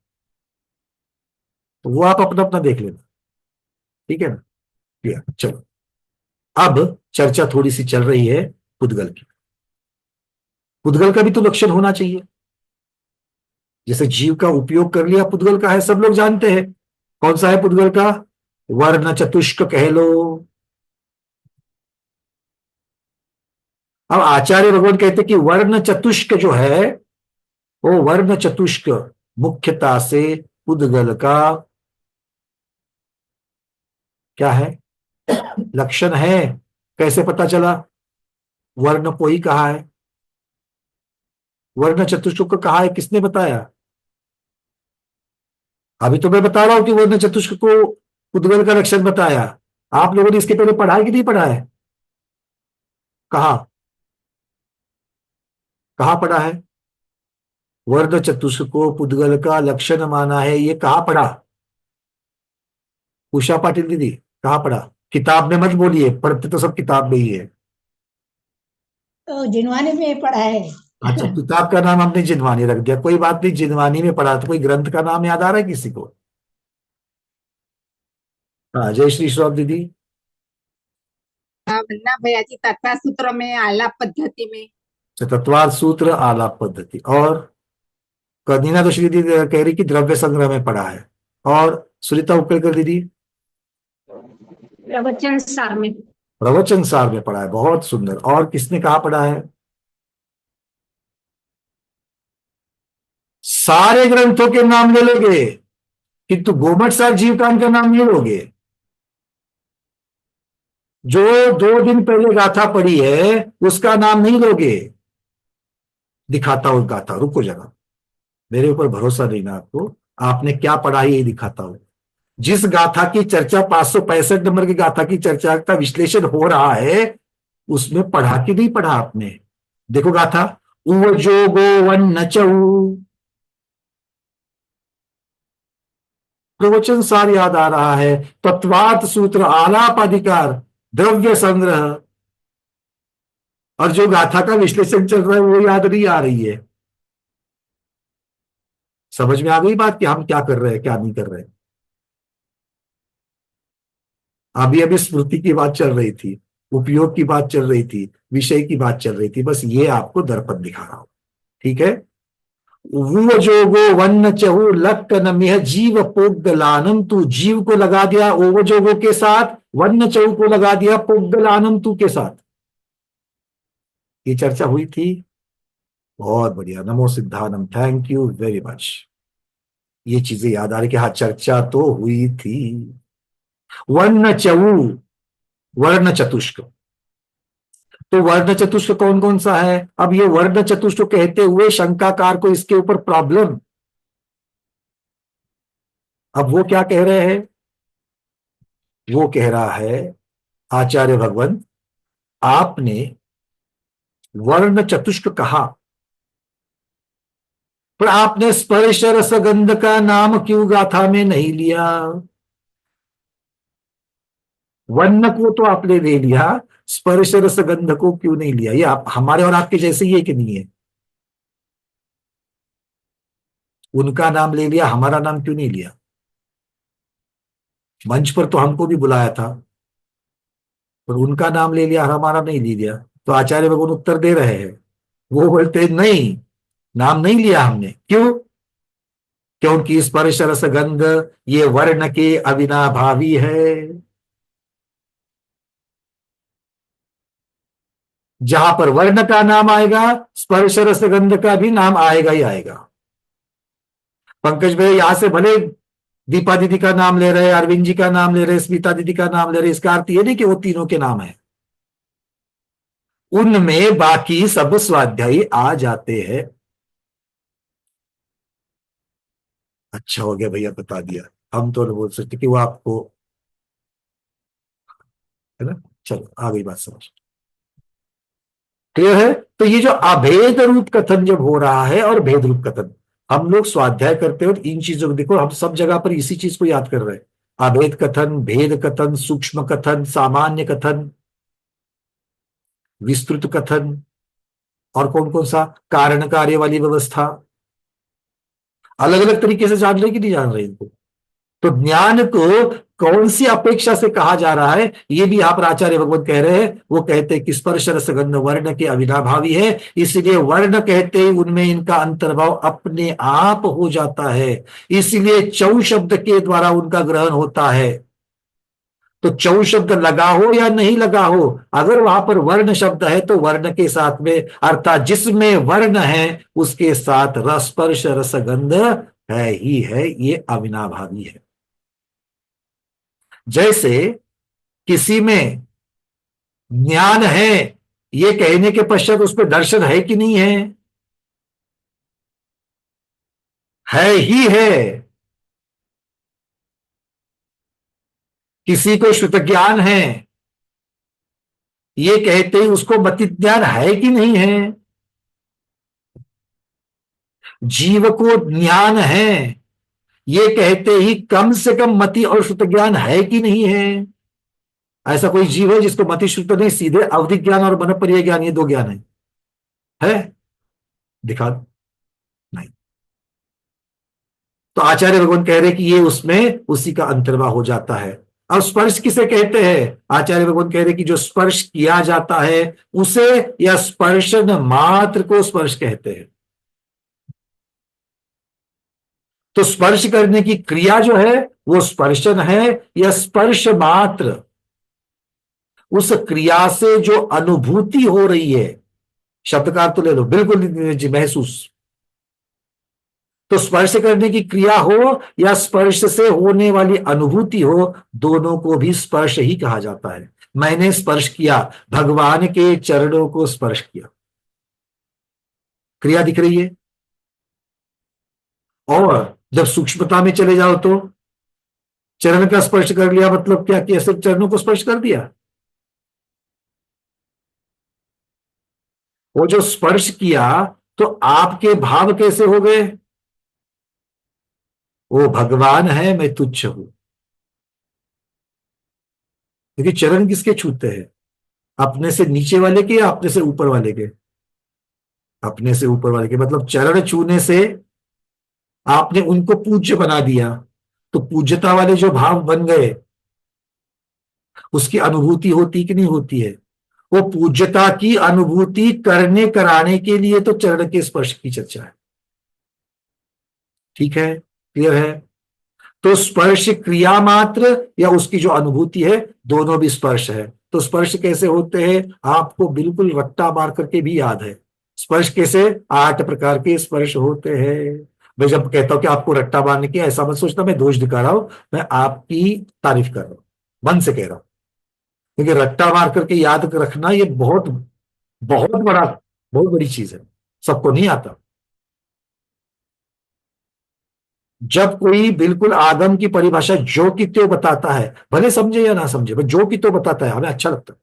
तो वो आप अपना अपना देख लेना। ठीक है ना? क्लियर? चलो, अब चर्चा थोड़ी सी चल रही है पुद्गल की। पुद्गल का भी तो लक्षण होना चाहिए। जैसे जीव का उपयोग कर लिया, पुद्गल का है, सब लोग जानते हैं। कौन सा है पुद्गल का? वर्ण चतुष्क कह लो। अब आचार्य भगवान कहते कि वर्ण चतुष्क जो है, वो वर्ण चतुष्क मुख्यता से पुद्गल का क्या है? लक्षण है। कैसे पता चला? वर्ण को ही कहा है, वर्ण चतुष्क को कहा है, किसने बताया? अभी तो मैं बता रहा हूं कि वर्ण चतुष्क को पुद्गल का लक्षण बताया। आप लोगों ने इसके पहले पढ़ा है कि नहीं पढ़ा है? कहा कहा पढ़ा है? वर्ण चतुष्क को पुद्गल का लक्षण माना है, ये कहा पढ़ा? उषा पाटिल दीदी, कहा पढ़ा? किताब में मत बोलिए, पढ़ते तो सब किताब में ही है। तो जिनवानी में पढ़ा है। अच्छा, किताब का नाम हमने जिनवानी रख दिया, कोई बात नहीं, जिनवानी में पढ़ा। तो कोई ग्रंथ का नाम याद आ रहा है किसी को? हाँ, जय श्री श्रॉफ दीदी। वंदना भैया जी, तत्व सूत्र में आलाप पद्धति में। तत्वार्थ सूत्र आलाप पद्धति। और कदीना तो श्री दीदी कह रही कि द्रव्य संग्रह में पढ़ा है। और सुनीता उपकरकर दीदी प्रवचन सार में। प्रवचन सार में पढ़ा है, बहुत सुंदर। और किसने कहा पढ़ा है? सारे ग्रंथों के नाम ले लोगे किंतु गोमट साहब जीवकांड का नाम नहीं लोगे। जो 2 दिन पहले गाथा पढ़ी है उसका नाम नहीं लोगे। दिखाता हूं गाथा, रुको जरा, मेरे ऊपर भरोसा नहीं ना आपको, आपने क्या पढ़ा है यही दिखाता हूं। जिस गाथा की चर्चा 565 नंबर की गाथा की चर्चा का विश्लेषण हो रहा है, उसमें पढ़ा कि नहीं पढ़ा आपने? देखो गाथा, उवजोगो वन्नचौ। प्रवचन सार याद आ रहा है, तत्वार्थ सूत्र, आलाप अधिकार, द्रव्य संग्रह, और जो गाथा का विश्लेषण चल रहा है वो याद नहीं आ रही है। समझ में आ गई बात कि हम क्या कर रहे हैं क्या नहीं कर रहे हैं। अभी अभी स्मृति की बात चल रही थी, उपयोग की बात चल रही थी, विषय की बात चल रही थी, बस ये आपको दर्पण दिखा रहा हूं। ठीक है। वो जोगो वन्न चहु लक्क नमिह जीव पोगलानम तू, जीव को लगा दिया ओवजोगो के साथ, वन्न चहु को लगा दिया पोगलानम तू के साथ। ये चर्चा हुई थी। बहुत बढ़िया, नमो सिद्धानम, थैंक यू वेरी मच। ये चीजें याद आ रही कि हाँ चर्चा तो हुई थी। वर्ण चऊ, वर्ण चतुष्क, तो वर्ण चतुष्क कौन कौन सा है? अब ये वर्ण चतुष्क कहते हुए शंकाकार को इसके ऊपर प्रॉब्लम। अब वो क्या कह रहे हैं? वो कह रहा है आचार्य भगवंत, आपने वर्ण चतुष्क कहा, पर आपने स्पर्श रस गंध का नाम क्यों गाथा में नहीं लिया? वर्ण को तो आपने ले लिया, स्पर्श रस गंध को क्यों नहीं लिया? ये आप हमारे और आपके जैसे ही है कि नहीं है? उनका नाम ले लिया, हमारा नाम क्यों नहीं लिया? मंच पर तो हमको भी बुलाया था, पर उनका नाम ले लिया, हमारा नहीं ले लिया। तो आचार्य भगवान उत्तर दे रहे हैं, वो बोलते नहीं, नाम नहीं लिया हमने। क्यों? क्योंकि स्पर्श रस गंध ये वर्ण के अविनाभावी है। जहां पर वर्ण का नाम आएगा, स्पर्श रस गंध का भी नाम आएगा ही आएगा। पंकज भाई यहां से भले दीपा दीदी का नाम ले रहे, अरविंद जी का नाम ले रहे, स्मिता दीदी का नाम ले रहे, इसका अर्थ ये नहीं कि वो तीनों के नाम है। उनमें बाकी सब स्वाध्यायी आ जाते हैं। अच्छा हो गया भैया बता दिया, हम तो नहीं बोल सकते कि वो आपको, है ना। चलो आ गई बात समझ, क्लियर है। तो ये जो अभेद रूप कथन जब हो रहा है, और भेद रूप कथन, हम लोग स्वाध्याय करते हैं इन चीजों को, देखो हम सब जगह पर इसी चीज को याद कर रहे हैं। अभेद कथन, भेद कथन, सूक्ष्म कथन, सामान्य कथन, विस्तृत कथन, और कौन कौन सा, कारण कार्य वाली व्यवस्था, अलग अलग तरीके से जान रहे कि नहीं जान रहे इनको। तो ज्ञान को कौन सी अपेक्षा से कहा जा रहा है, ये भी यहां पर आचार्य भगवत कह रहे हैं। वो कहते हैं कि स्पर्श रस गंध वर्ण के अविनाभावी है, इसलिए वर्ण कहते ही उनमें इनका अंतर्भाव अपने आप हो जाता है, इसलिए चौ शब्द के द्वारा उनका ग्रहण होता है। तो चौ शब्द लगा हो या नहीं लगा हो, अगर वहां पर वर्ण शब्द है तो वर्ण के साथ में, अर्थात जिसमें वर्ण है उसके साथ रस स्पर्श रसगंध है ही है, ये अविनाभावी है। जैसे किसी में ज्ञान है, ये कहने के पश्चात उस पर दर्शन है कि नहीं है ही है। किसी को श्रुत ज्ञान है, ये कहते ही उसको मति ज्ञान है कि नहीं है। जीव को ज्ञान है, ये कहते ही कम से कम मति और श्रुत ज्ञान है कि नहीं है। ऐसा कोई जीव है जिसको मति श्रुत नहीं, सीधे अवधि ज्ञान और मन पर्याय ज्ञान, ये दो ज्ञान है? दिखा नहीं। तो आचार्य भगवान कह रहे कि ये उसमें उसी का अंतर्भाव हो जाता है। अब स्पर्श किसे कहते हैं? आचार्य भगवान कह रहे कि जो स्पर्श किया जाता है उसे, या स्पर्शन मात्र को स्पर्श कहते हैं। तो स्पर्श करने की क्रिया जो है वो स्पर्शन है, या स्पर्श मात्र, उस क्रिया से जो अनुभूति हो रही है, शब्दकार तो ले लो, बिल्कुल जी, महसूस। तो स्पर्श करने की क्रिया हो या स्पर्श से होने वाली अनुभूति हो, दोनों को भी स्पर्श ही कहा जाता है। मैंने स्पर्श किया, भगवान के चरणों को स्पर्श किया, क्रिया दिख रही है। और जब सूक्ष्मता में चले जाओ तो चरण का स्पर्श कर लिया, मतलब क्या किया? सिर्फ चरणों को स्पर्श कर दिया। वो जो स्पर्श किया तो आपके भाव कैसे हो गए? वो भगवान है, मैं तुच्छ हूं। क्योंकि चरण किसके छूते हैं? अपने से नीचे वाले के या अपने से ऊपर वाले के? अपने से ऊपर वाले के। मतलब चरण छूने से आपने उनको पूज्य बना दिया, तो पूज्यता वाले जो भाव बन गए उसकी अनुभूति होती कि नहीं होती है? वो पूज्यता की अनुभूति करने कराने के लिए तो चरण के स्पर्श की चर्चा है। ठीक है, क्लियर है? तो स्पर्श क्रिया मात्र या उसकी जो अनुभूति है, दोनों भी स्पर्श है। तो स्पर्श कैसे होते हैं आपको बिल्कुल रट्टा मार करके भी याद है। स्पर्श कैसे? 8 प्रकार के स्पर्श होते हैं। मैं जब कहता हूं कि आपको रट्टा मारने की, ऐसा मत सोचना मैं दोष दिखा रहा हूं, मैं आपकी तारीफ कर रहा हूं, मन से कह रहा हूं। क्योंकि रट्टा मार करके याद रखना ये बहुत बहुत बड़ी चीज है, सबको नहीं आता। जब कोई बिल्कुल आगम की परिभाषा जो कि त्यों बताता है, भले समझे या ना समझे, पर जो कि त्यों बताता है, हमें अच्छा लगता है।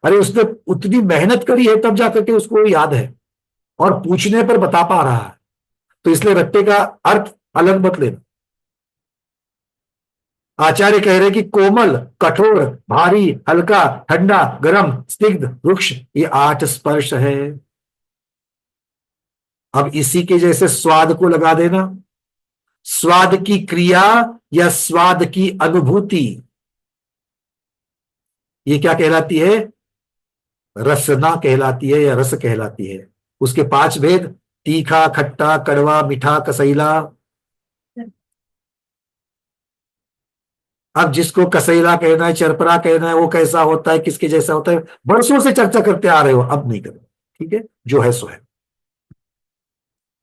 अरे उसने उतनी मेहनत करी है तब जाकर के उसको याद है और पूछने पर बता पा रहा है। तो इसलिए रट्टे का अर्थ अलग मत लेना। आचार्य कह रहे कि कोमल, कठोर, भारी, हल्का, ठंडा, गर्म, स्निग्ध, रुक्ष, ये 8 स्पर्श है। अब इसी के जैसे स्वाद को लगा देना। स्वाद की क्रिया या स्वाद की अनुभूति, ये क्या कहलाती है? रसना कहलाती है या रस कहलाती है। उसके 5 भेद: तीखा, खट्टा, कड़वा, मीठा, कसैला। अब जिसको कसैला कहना है, चरपरा कहना है, वो कैसा होता है, किसके जैसा होता है, बरसों से चर्चा करते आ रहे हो, अब नहीं करो। ठीक है, जो है सो है।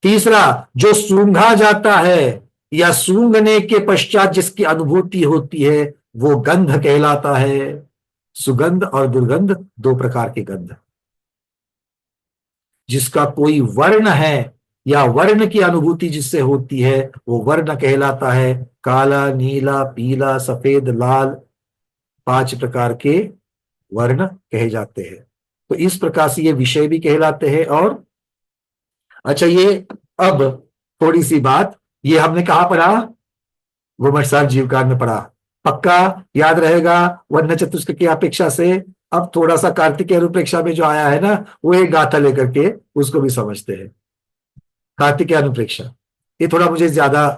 तीसरा, जो सूंघा जाता है या सूंघने के पश्चात जिसकी अनुभूति होती है, वो गंध कहलाता है। सुगंध और दुर्गंध 2 प्रकार के गंध। जिसका कोई वर्ण है या वर्ण की अनुभूति जिससे होती है, वो वर्ण कहलाता है। काला, नीला, पीला, सफेद, लाल, 5 प्रकार के वर्ण कहे जाते हैं। तो इस प्रकार से ये विषय भी कहलाते हैं। और अच्छा, ये अब थोड़ी सी बात, ये हमने कहा पढ़ा? गोमठ जीवकान में पढ़ा, पक्का याद रहेगा। वर्ण चतुष्क की अपेक्षा से अब थोड़ा सा कार्तिकेय अनुप्रेक्षा में जो आया है ना, वो एक गाथा लेकर के उसको भी समझते हैं। कार्तिकेय अनुप्रेक्षा ये थोड़ा मुझे ज्यादा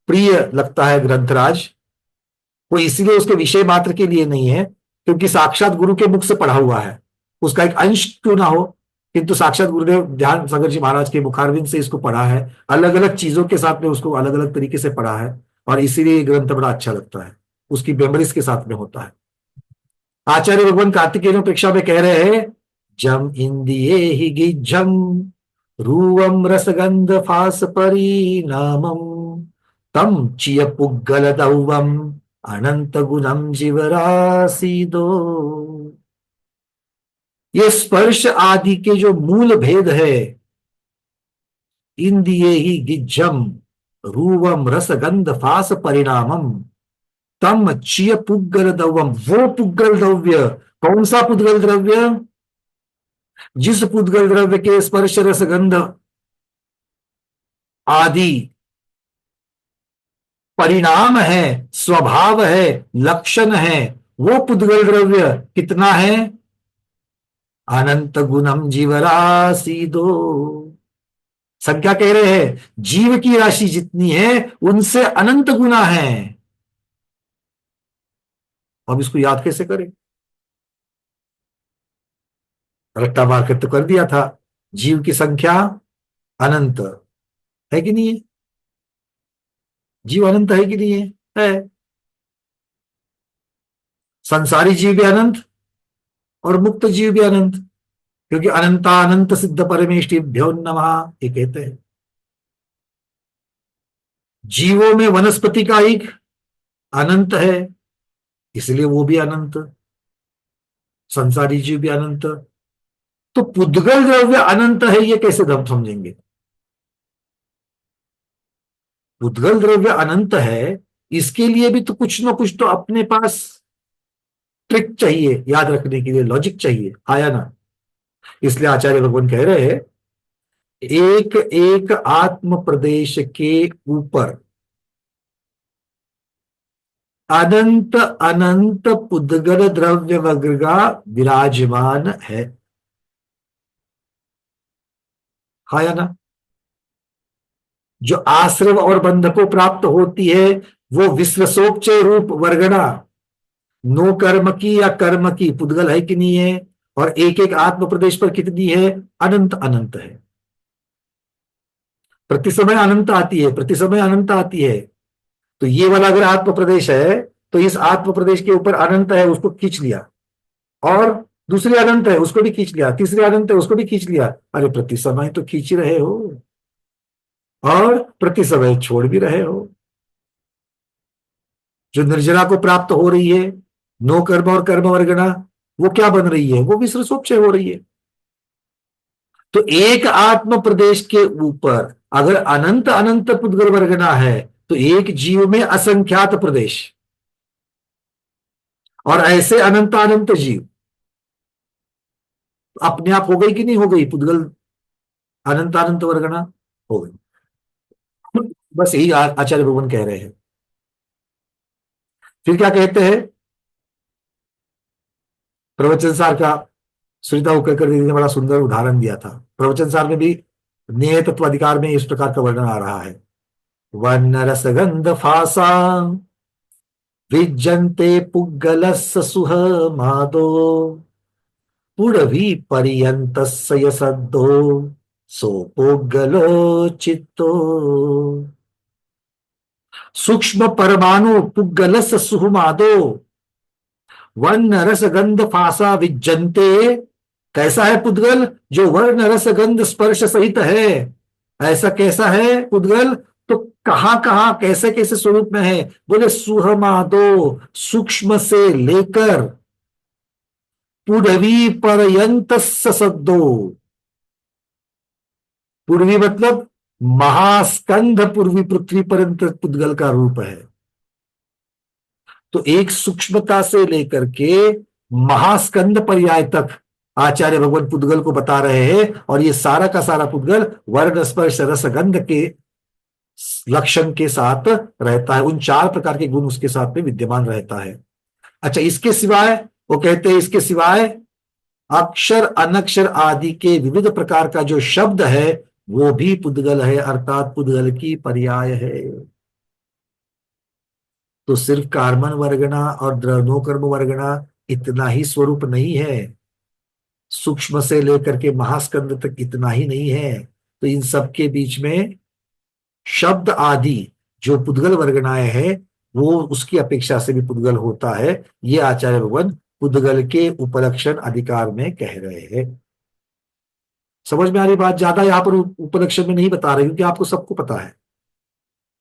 प्रिय लगता है ग्रंथराज। वो इसलिए उसके विषय मात्र के लिए नहीं है, क्योंकि साक्षात गुरु के मुख से पढ़ा हुआ है। उसका एक अंश क्यों ना हो, किंतु साक्षात गुरुदेव ध्यान सागर जी महाराज के मुखारविंद से इसको पढ़ा है। अलग अलग चीजों के साथ में उसको अलग अलग तरीके से पढ़ा है, और इसीलिए ग्रंथ बड़ा अच्छा लगता है, उसकी मेमोरीज के साथ में होता है। आचार्य भगवान कार्तिकेय अनुप्रेक्षा में कह रहे हैं, जम इंदिये हि गिज्झम रूवम रसगंध फास परिणामम तम चिय पुग्गल दौवम अनंत गुणम जीवरासीदो। ये स्पर्श आदि के जो मूल भेद है, इंदिये ही गिज्झम रूवम रसगंध फास परिणामम तम चिय पुग्गल द्रव्यम। वो पुग्गल द्रव्य, कौन सा पुद्गल द्रव्य? जिस पुद्गल द्रव्य के स्पर्श रसगंध आदि परिणाम है, स्वभाव है, लक्षण है, वो पुद्गल द्रव्य कितना है? अनंत गुणम जीवरासीदो। संख्या कह रहे हैं, जीव की राशि जितनी है उनसे अनंत गुना है। अब इसको याद कैसे करें? रट्टा मार कर तो कर दिया था। जीव की संख्या अनंत है कि नहीं है? जीव अनंत है कि नहीं है? है। संसारी जीव भी अनंत और मुक्त जीव भी अनंत, क्योंकि अनंतानंत सिद्ध परमेष्टिभ्यो नमः ये कहते हैं। जीवों में वनस्पति का एक अनंत है, इसलिए वो भी अनंत, संसारी जीव भी अनंत। तो पुद्गल द्रव्य अनंत है, ये कैसे हम समझेंगे? पुद्गल द्रव्य अनंत है, इसके लिए भी तो कुछ ना कुछ तो अपने पास ट्रिक चाहिए, याद रखने के लिए लॉजिक चाहिए, आया ना? इसलिए आचार्य भगवान कह रहे हैं एक एक आत्म प्रदेश के ऊपर अनंत अनंत पुद्गल द्रव्य वर्गा विराजमान है। हाँ या ना? जो आश्रव और बंध को प्राप्त होती है वो विश्वसोपचय रूप वर्गणा नो कर्म की या कर्म की पुद्गल है कि नहीं है, और एक एक आत्म प्रदेश पर कितनी है? अनंत अनंत है। प्रति समय अनंत आती है, प्रति समय अनंत आती है। तो ये वाला अगर आत्म प्रदेश है तो इस आत्म प्रदेश के ऊपर अनंत है, उसको खींच लिया, और दूसरे अनंत है उसको भी खींच लिया, तीसरे अनंत है उसको भी खींच लिया। अरे प्रति समय तो खींच ही रहे हो और प्रति समय छोड़ भी रहे हो। जो निर्जरा को प्राप्त हो रही है नो कर्म और कर्म वर्गणा, वो क्या बन रही है? वो विश्वसोपचय हो रही है। तो एक आत्म प्रदेश के ऊपर अगर अनंत अनंत पुद्गल वर्गना है तो एक जीव में असंख्यात प्रदेश, और ऐसे अनंत अनंत जीव अपने आप हो गई कि नहीं हो गई पुद्गल अनंत अनंत वर्गना? हो गई। बस यही आचार्य भगवान कह रहे हैं। फिर क्या कहते हैं? प्रवचन सार का सुनीता उकेकर दीदी ने बड़ा सुंदर उदाहरण दिया था। प्रवचन सार में भी न्याय तत्व अधिकार में इस प्रकार का वर्णन आ रहा है। वर्ण रसगंध फासा विजंते पुग्गलस्य सुह मादो पुरवी पर्यंत सद्दो सो पुग्गलो चित्तो। सूक्ष्म परमाणु पुग्गलस्य सुह मादो वर्ण रस गंध फासा विजंते। कैसा है पुद्गल? जो वर्ण रस गंध स्पर्श सहित है। ऐसा कैसा है पुद्गल? तो कहां कहां कैसे कैसे स्वरूप में है? बोले सुहमादो, सूक्ष्म से लेकर पुरवी पर्यंत सद्दो। पूर्वी मतलब महास्कंध पूर्वी पृथ्वी पर्यंत पुद्गल का रूप है। तो एक सूक्ष्मता से लेकर के महास्कंद पर्याय तक आचार्य भगवान पुद्गल को बता रहे हैं, और ये सारा का सारा पुद्गल वर्ण स्पर्श रस गंध के लक्षण के साथ रहता है। उन 4 प्रकार के गुण उसके साथ में विद्यमान रहता है। अच्छा, इसके सिवाय वो कहते हैं इसके सिवाय अक्षर अनक्षर आदि के विविध प्रकार का जो शब्द है वो भी पुद्गल है, अर्थात पुद्गल की पर्याय है। तो सिर्फ कार्बन वर्गना और द्रव्यो कर्म वर्गना इतना ही स्वरूप नहीं है, सूक्ष्म से लेकर के महास्कंद तक इतना ही नहीं है। तो इन सब के बीच में शब्द आदि जो पुद्गल वर्गनाएं हैं वो उसकी अपेक्षा से भी पुद्गल होता है। ये आचार्य भगवान पुद्गल के उपलक्षण अधिकार में कह रहे हैं। समझ में आ रही बात? ज्यादा यहाँ पर उपलक्षण में नहीं बता रहे क्योंकि आपको सबको पता है,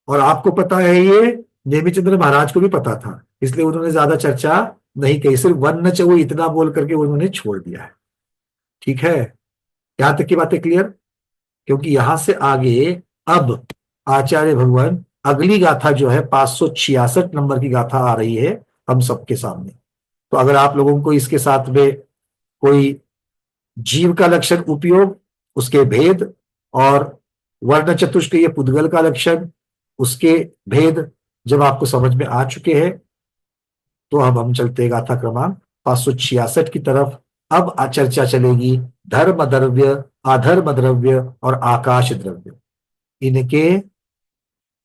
और आपको पता है ये नेमिचंद्र महाराज को भी पता था, इसलिए उन्होंने ज्यादा चर्चा नहीं कही, सिर्फ वर्ण च वो इतना बोल करके उन्होंने छोड़ दिया है। ठीक है, यहां तक की बातें क्लियर? क्योंकि यहां से आगे अब आचार्य भगवान अगली गाथा जो है 566 नंबर की गाथा आ रही है हम सबके सामने। तो अगर आप लोगों को इसके साथ में कोई जीव का लक्षण उपयोग, उसके भेद, और वर्ण चतुष्टय पुद्गल का लक्षण, उसके भेद जब आपको समझ में आ चुके हैं तो अब हम चलते हैं गाथा क्रमांक 566 की तरफ। अब चर्चा चलेगी धर्म द्रव्य, अधर्म द्रव्य और आकाश द्रव्य, इनके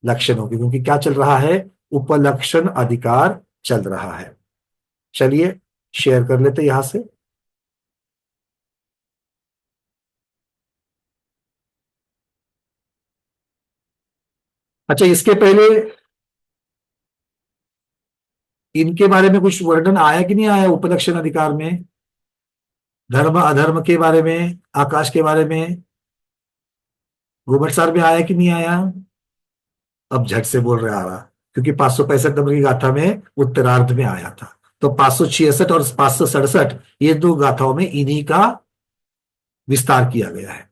लक्षणों की, क्योंकि क्या चल रहा है? उपलक्षण अधिकार चल रहा है। चलिए शेयर कर लेते यहां से। अच्छा, इसके पहले इनके बारे में कुछ वर्णन आया कि नहीं आया उपलक्षण अधिकार में? धर्म अधर्म के बारे में, आकाश के बारे में गोबरसार में आया कि नहीं आया? अब झट से बोल रहे आ रहा, क्योंकि 565 नंबर की गाथा में उत्तरार्ध में आया था। तो 566 और 567 ये 2 गाथाओं में इन्हीं का विस्तार किया गया है।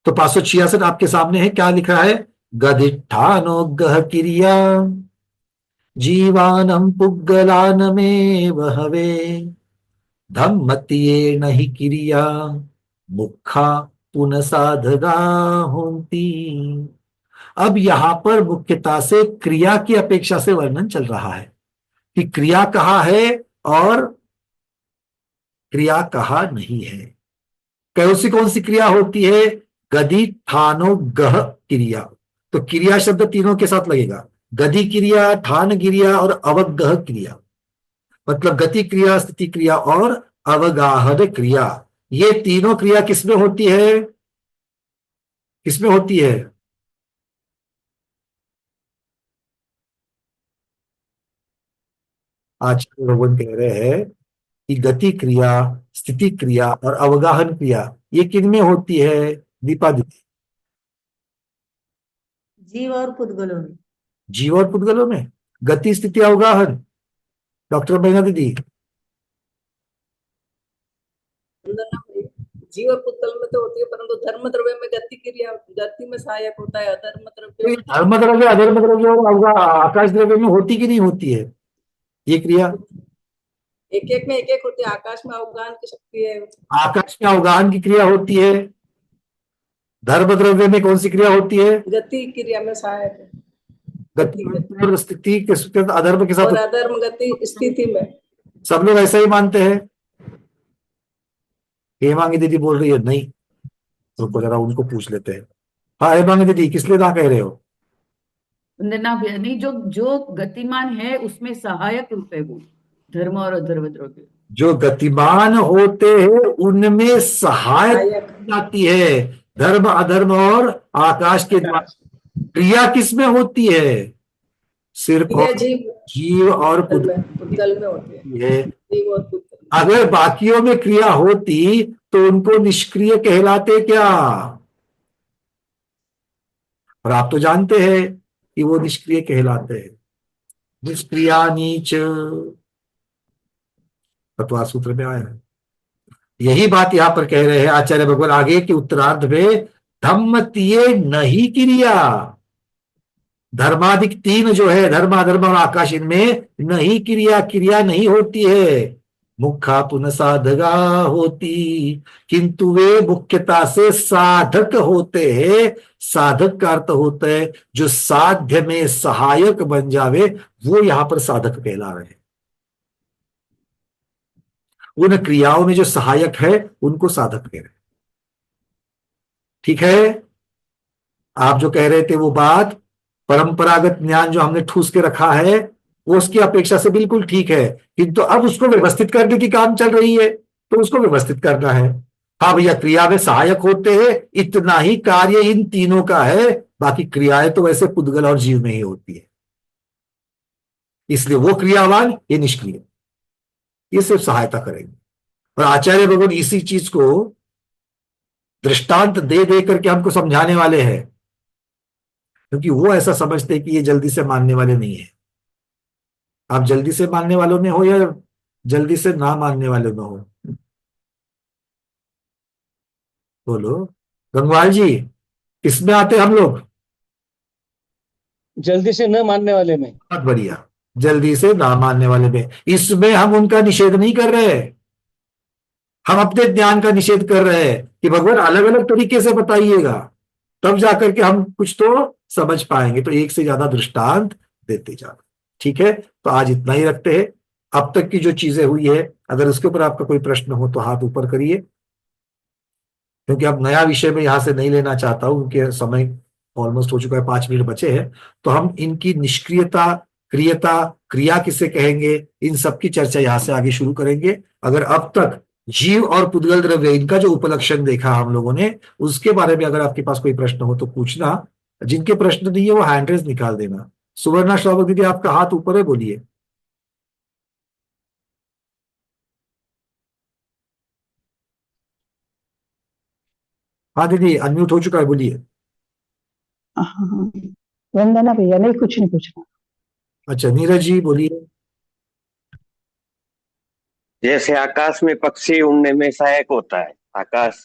तो 566 आपके सामने है, क्या लिखा है? गदिष्ठानोग्रह क्रिया जीवानम पुग्गलानमेव हवे धम्मत्येन हि क्रिया मुखा पुनसाधगा होती। अब यहां पर मुख्यता से क्रिया की अपेक्षा से वर्णन चल रहा है कि क्रिया कहाँ है और क्रिया कहाँ नहीं है। कौन सी क्रिया होती है? गति ठानो गह क्रिया। तो क्रिया शब्द तीनों के साथ लगेगा, गति क्रिया, ठान क्रिया और अवगह क्रिया। मतलब गति क्रिया, स्थिति क्रिया और अवगाहन क्रिया, ये तीनों क्रिया किसमें होती है? किसमें होती है? आचार्य भगवान कह रहे हैं कि गति क्रिया, स्थिति क्रिया और अवगाहन क्रिया ये किन में होती है? दीपा दीदी। जीव और पुद्गलों में। जीव और पुद्गलों में गति, स्थिति, अवगाहन। डॉक्टर महीना दीदी। जीव और पुद्गल में तो होती है, परंतु धर्म द्रव्य में गति क्रिया, गति में सहायक होता है। अधर्म द्रव्य, धर्म द्रव्य, अधर्म द्रव्य और आकाश द्रव्य में होती कि नहीं होती है ये क्रिया? एक एक में एक एक होती है। आकाश में अवगाहन की शक्ति है। आकाश में अवगाहन की क्रिया होती है। धर्म द्रव्य में कौन सी क्रिया होती है? गति क्रिया में सहायक है। गति और स्थिति के अधर्म के साथ, और अधर्म गति स्थिति में। सब लोग ऐसा ही मानते हैं। हेमांगी दीदी बोल रही है नहीं, तो जरा उनको पूछ लेते हैं। हाँ हेमांगी दीदी, किस लिए ना कह रहे हो? वंदना भैया, नहीं, जो जो गतिमान है उसमें सहायक रूप है वो धर्म और अधर्म द्रव्य। जो गतिमान होते हैं उनमें सहायक जाती है धर्म, अधर्म और आकाश के द्वारा। क्रिया किसमें होती है? सिर्फ जीव और पुद्गल में होती है। जीव और पुद्गल। अगर बाकियों में क्रिया होती तो उनको निष्क्रिय कहलाते क्या? और आप तो जानते हैं कि वो निष्क्रिय कहलाते हैं। निष्क्रिया नीच तत्वा सूत्र में आया है। यही बात यहां पर कह रहे हैं आचार्य भगवान आगे कि उत्तरार्ध में धम्म तिये नहीं क्रिया। धर्माधिक तीन जो है, धर्म, अधर्म और आकाश, इनमें नहीं क्रिया, क्रिया नहीं होती है। मुखा पुनसाधगा होती, किंतु वे मुख्यता से साधक होते हैं। साधक का अर्थ होता है जो साध्य में सहायक बन जावे, वो यहां पर साधक कहला रहे हैं। उन क्रियाओं में जो सहायक है उनको साधक कह रहे हैं। ठीक है, आप जो कह रहे थे वो बात, परंपरागत ज्ञान जो हमने ठूस के रखा है वो उसकी अपेक्षा से बिल्कुल ठीक है, किंतु अब उसको व्यवस्थित करने की काम चल रही है तो उसको व्यवस्थित करना है। हाँ भैया, क्रिया में सहायक होते हैं, इतना ही कार्य इन तीनों का है, बाकी क्रियाएं तो वैसे पुद्गल और जीव में ही होती है। इसलिए वो क्रियावान, ये निष्क्रिय, ये सिर्फ सहायता करेंगे। और आचार्य भगवान इसी चीज को दृष्टांत दे दे करके हमको समझाने वाले हैं, क्योंकि वो ऐसा समझते हैं कि ये जल्दी से मानने वाले नहीं है। आप जल्दी से मानने वालों में हो या जल्दी से ना मानने वाले में हो? बोलो गंगवाल जी, किसमें आते हम लोग? जल्दी से न मानने वाले में। बहुत बढ़िया, जल्दी से ना मानने वाले में। इसमें हम उनका निषेध नहीं कर रहे, हम अपने ज्ञान का निषेध कर रहे हैं कि भगवान अलग अलग तरीके से बताइएगा, तब जाकर के हम कुछ तो समझ पाएंगे। तो एक से ज्यादा दृष्टांत देते जाना। ठीक है, तो आज इतना ही रखते हैं। अब तक की जो चीजें हुई है, अगर उसके ऊपर आपका कोई प्रश्न हो तो हाथ ऊपर करिए, क्योंकि अब नया विषय में यहां से नहीं लेना चाहता हूं, क्योंकि समय ऑलमोस्ट हो चुका है, 5 मिनट बचे हैं। तो हम इनकी निष्क्रियता, क्रियता, क्रिया किसे कहेंगे, इन सब की चर्चा यहां से आगे शुरू करेंगे। अगर अब तक जीव और पुद्गल द्रव्य इनका जो उपलक्षण देखा हम लोगों ने, उसके बारे में अगर आपके पास कोई प्रश्न हो तो पूछना। जिनके प्रश्न नहीं है वो हैंड रेज निकाल देना। सुवर्णा श्रावक दीदी, आपका हाथ ऊपर है, बोलिए। हाँ दीदी, अनम्यूट हो चुका है, बोलिए। वंदना भैया, नहीं कुछ नहीं पूछना। अच्छा, नीरज जी बोलिए। जैसे आकाश में पक्षी उड़ने में सहायक होता है आकाश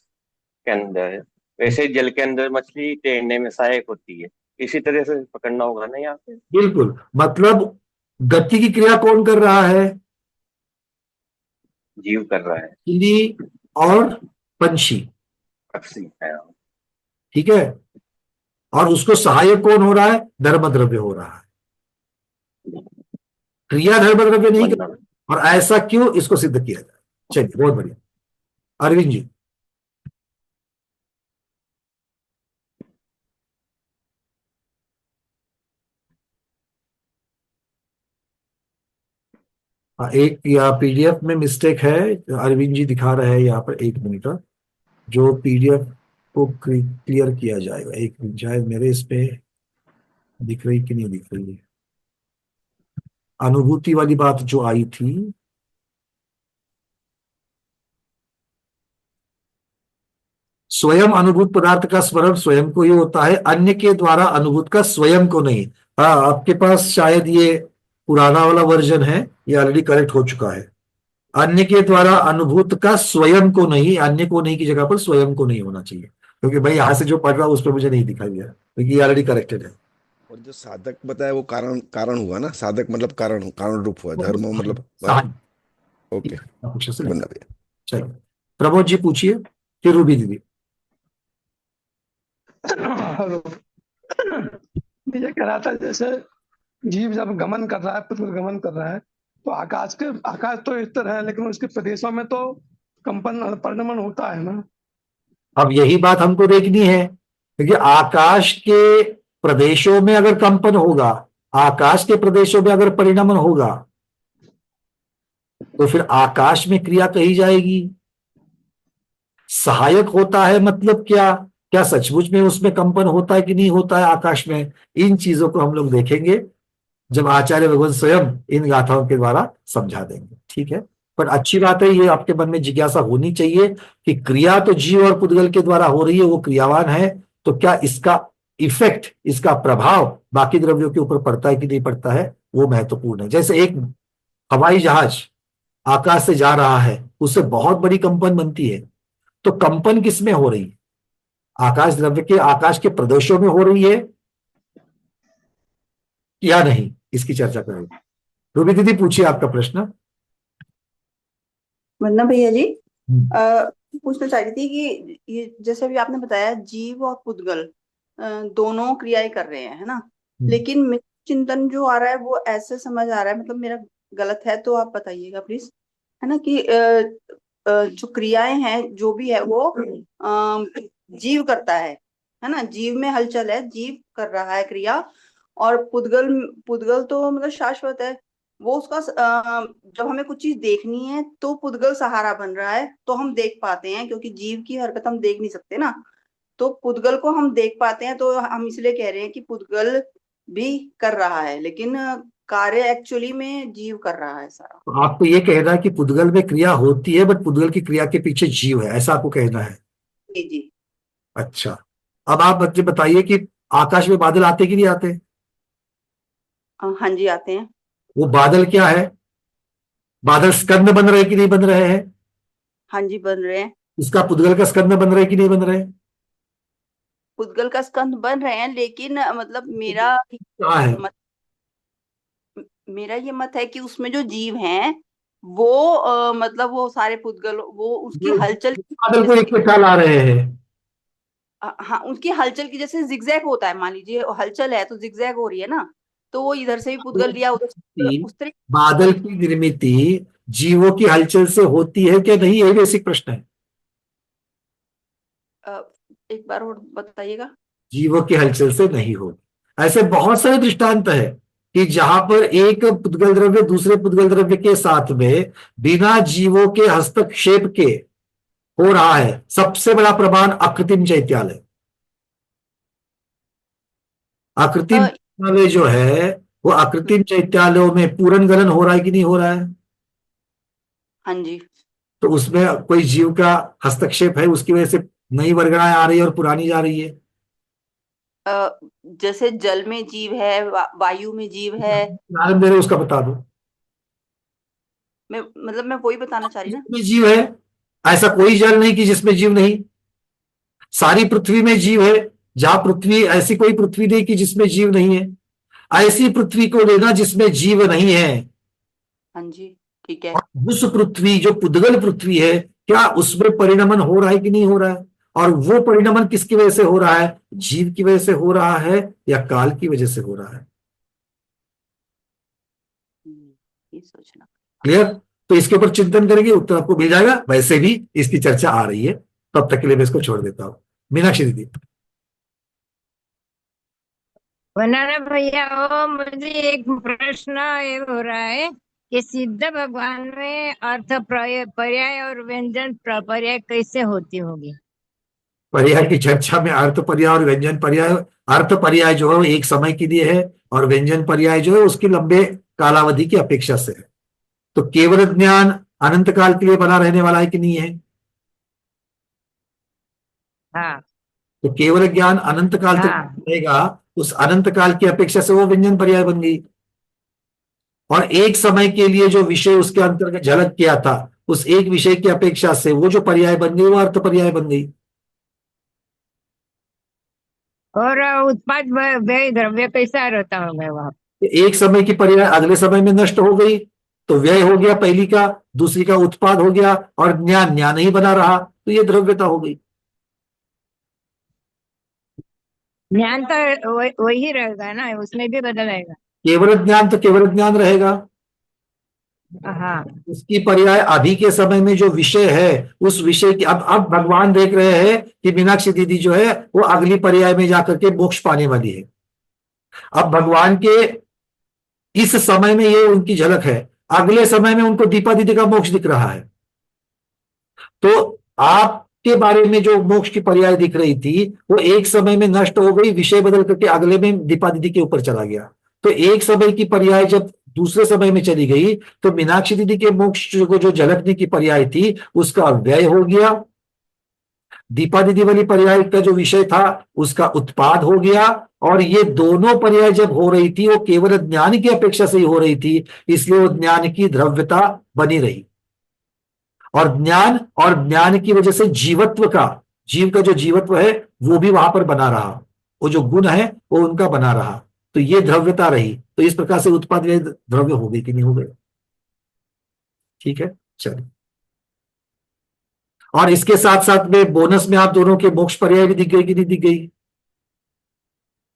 के अंदर, वैसे जल के अंदर मछली तैरने में सहायक होती है। इसी तरह से पकड़ना होगा ना यहाँ पे। बिल्कुल, मतलब गति की क्रिया कौन कर रहा है? जीव कर रहा है। चिली और पंछी, पक्षी है। ठीक है, और उसको सहायक कौन हो रहा है? धर्म द्रव्य हो रहा है, क्रिया धर्म द्रव्य नहीं कर। और ऐसा क्यों, इसको सिद्ध किया जाए। चलिए, बहुत बढ़िया। अरविंद जी। एक या पीडीएफ में मिस्टेक है, अरविंद जी दिखा रहे हैं यहाँ पर। एक मिनट का, जो पीडीएफ को क्लियर किया जाएगा। एक मिनट, शायद मेरे इस पे दिख रही कि नहीं दिख रही है। अनुभूति वाली बात जो आई थी, स्वयं अनुभूत पदार्थ का स्मरण स्वयं को ही होता है, अन्य के द्वारा अनुभूत का स्वयं को नहीं। हाँ, आपके पास शायद ये पुराना वाला वर्जन है, ये ऑलरेडी करेक्ट हो चुका है। अन्य के द्वारा अनुभूत का स्वयं को नहीं, अन्य को नहीं की जगह पर स्वयं को नहीं होना चाहिए, क्योंकि भाई यहां से जो पढ़ रहा उस पर मुझे नहीं दिखाई दिया, क्योंकि ये ऑलरेडी करेक्टेड है। और जो साधक बताया वो कारण हुआ ना, साधक मतलब कारण रूप हुआ, धर्म मतलब। ओके, चलिए, प्रमोद जी पूछिए, फिर रूबी दीदी। ये कह रहा था जैसे जीव जब गमन कर रहा है, पृथ्वी गमन कर रहा है, तो आकाश तो स्थिर है, लेकिन उसके प्रदेशों में तो कंपन परिणमन होता है ना। अब यही बात हमको देखनी है, क्योंकि आकाश के प्रदेशों में अगर कंपन होगा, आकाश के प्रदेशों में अगर परिणमन होगा, तो फिर आकाश में क्रिया कही जाएगी। सहायक होता है मतलब क्या सचमुच में उसमें कंपन होता है कि नहीं होता है आकाश में? इन चीजों को हम लोग देखेंगे जब आचार्य भगवान स्वयं इन गाथाओं के द्वारा समझा देंगे। ठीक है, पर अच्छी बात है, ये आपके मन में जिज्ञासा होनी चाहिए कि क्रिया तो जीव और पुद्गल के द्वारा हो रही है, वो क्रियावान है, तो क्या इसका इफेक्ट, इसका प्रभाव बाकी द्रव्यों के ऊपर पड़ता है कि नहीं पड़ता है, वो महत्वपूर्ण है। जैसे एक हवाई जहाज आकाश से जा रहा है, उससे बहुत बड़ी कंपन बनती है, तो कंपन किसमें हो रही है? आकाश द्रव्य के, आकाश के प्रदेशों में हो रही है या नहीं, इसकी चर्चा करेंगे। रूबी दीदी पूछिए आपका प्रश्न। वंदना भैया जी, पूछना चाह रही थी कि ये जैसे अभी आपने बताया जीव और पुद्गल दोनों क्रियाएं कर रहे हैं, है ना, लेकिन मेरा चिंतन जो आ रहा है वो ऐसे समझ आ रहा है, मतलब मेरा गलत है तो आप बताइएगा प्लीज, है ना, कि जो क्रियाएं हैं जो भी है वो जीव करता है ना, जीव में हलचल है, जीव कर रहा है क्रिया, और पुद्गल तो मतलब शाश्वत है, वो उसका जब हमें कुछ चीज देखनी है तो पुद्गल सहारा बन रहा है, तो हम देख पाते हैं, क्योंकि जीव की हरकत हम देख नहीं सकते ना, तो पुद्गल को हम देख पाते हैं, तो हम इसलिए कह रहे हैं कि पुद्गल भी कर रहा है, लेकिन कार्य एक्चुअली में जीव कर रहा है सारा। तो आपको ये कहना है कि पुद्गल में क्रिया होती है, बट पुद्गल की क्रिया के पीछे जीव है, ऐसा आपको कहना है? जी जी। अच्छा, अब आप बच्चे बताइए कि आकाश में बादल आते कि नहीं आते? हाँ जी, आते हैं। वो बादल क्या है? बादल स्कंद बन रहे कि नहीं बन रहे हैं? हाँ जी, बन रहे हैं। इसका पुद्गल का स्कंद बन रहे कि नहीं बन रहे? पुद्गल का स्कंद बन रहे हैं, लेकिन मतलब मेरा ये मत है कि उसमें जो जीव हैं वो मतलब वो सारे पुद्गल वो उसकी हलचल बादल को एक ख्याल आ रहे हैं। हाँ, उनकी हलचल की जैसे जिगजैग होता है, मान लीजिए हलचल है तो जिगजैग हो रही है ना, तो वो इधर से भी पुद्गल लिया, उधर उस तरह। बादल की निर्मित जीवों की हलचल से होती है क्या नहीं, यही बेसिक प्रश्न है। एक बार और बताइएगा। जीवों की हलचल से नहीं होती। ऐसे बहुत सारे दृष्टांत है कि जहां पर एक पुद्गल द्रव्य दूसरे पुद्गल द्रव्य के साथ में बिना जीवों के हस्तक्षेप के हो रहा है। सबसे बड़ा प्रमाण अकृत्रिम चैत्यालय। अकृत्रिम चैत्यालय जो है वो अकृत्रिम चैत्यालयों में पूर्ण गलन हो रहा है कि नहीं हो रहा है? हाँ जी। तो उसमें कोई जीव का हस्तक्षेप है, उसकी वजह से नई वर्गणाएं आ रही है और पुरानी जा रही है। जैसे जल में जीव है, वायु में जीव है। उदाहरण दे रहे, उसका बता दो। मैं वही बताना चाह रही ना। जीव है, ऐसा कोई जल नहीं कि जिसमें जीव नहीं। सारी पृथ्वी में जीव है, जहां पृथ्वी, ऐसी कोई पृथ्वी नहीं कि जिसमें जीव नहीं है। ऐसी पृथ्वी को लेना जिसमें जीव नहीं है। हाँ जी, ठीक है। उस पृथ्वी जो पुद्गल पृथ्वी है, क्या उसमें परिणमन हो रहा है कि नहीं हो रहा है? और वो परिणमन किसकी वजह से हो रहा है? जीव की वजह से हो रहा है या काल की वजह से हो रहा है? ये सोचना। क्लियर? तो इसके ऊपर चिंतन करेंगे, उत्तर आपको मिल जाएगा। वैसे भी इसकी चर्चा आ रही है, तब तक के लिए मैं इसको छोड़ देता हूं। मीनाक्षी दीदी। बनाना भैया, वो मुझे एक प्रश्न ये हो रहा है कि सिद्ध भगवान में अर्थ पर्याय और व्यंजन पर्याय कैसे होती होगी? पर्याय की चर्चा में अर्थ पर्याय और व्यंजन पर्याय, अर्थ पर्याय जो है वो एक समय के लिए है और व्यंजन पर्याय जो है उसकी लंबे कालावधि की अपेक्षा से है। तो केवल ज्ञान अनंत काल के लिए बना रहने वाला है कि नहीं है? हाँ। तो केवल ज्ञान अनंत काल तक रहेगा, उस अनंत काल की अपेक्षा से वो व्यंजन पर्याय बन गई। और एक समय के लिए जो विषय उसके अंतर्गत झलक किया था, उस एक विषय की अपेक्षा से वो जो पर्याय बन गई वो अर्थ पर्याय बन गई। और उत्पाद व्यय द्रव्य कैसा रहता होगा वहां? एक समय की पर्याय अगले समय में नष्ट हो गई तो व्यय हो गया पहली का, दूसरी का उत्पाद हो गया, और ज्ञान ज्ञान ही बना रहा, तो ये द्रव्यता हो गई। ज्ञान तो वही रहेगा ना, उसमें भी बदलाएगा। केवल ज्ञान तो केवल ज्ञान रहेगा। हाँ। उसकी पर्याय अभी के समय में जो विषय है उस विषय की, अब भगवान देख रहे हैं कि मीनाक्षी दीदी जो है वो अगली पर्याय में जाकर के मोक्ष पाने वाली है। अब भगवान के इस समय में ये उनकी झलक है, अगले समय में उनको दीपा दीदी का मोक्ष दिख रहा है। तो आपके बारे में जो मोक्ष की पर्याय दिख रही थी वो एक समय में नष्ट हो गई, विषय बदल करके अगले में दीपा दीदी के ऊपर चला गया। तो एक समय की पर्याय जब दूसरे समय में चली गई तो मीनाक्षी दीदी के मोक्ष को जो झलकने की पर्याय थी उसका व्यय हो गया, दीपा दीदी वाली पर्याय का जो विषय था उसका उत्पाद हो गया। और ये दोनों पर्याय जब हो रही थी वो केवल ज्ञान की अपेक्षा से ही हो रही थी, इसलिए वो ज्ञान की द्रव्यता बनी रही। और ज्ञान की वजह से जीवत्व का, जीव का जो जीवत्व है वो भी वहां पर बना रहा, वो जो गुण है वो उनका बना रहा, तो ये द्रव्यता रही। तो इस प्रकार से उत्पाद द्रव्य हो गई कि नहीं हो गए? ठीक है, चलिए। और इसके साथ साथ में बोनस में आप दोनों के मोक्ष पर्याय भी दिख गई कि नहीं दिख गई?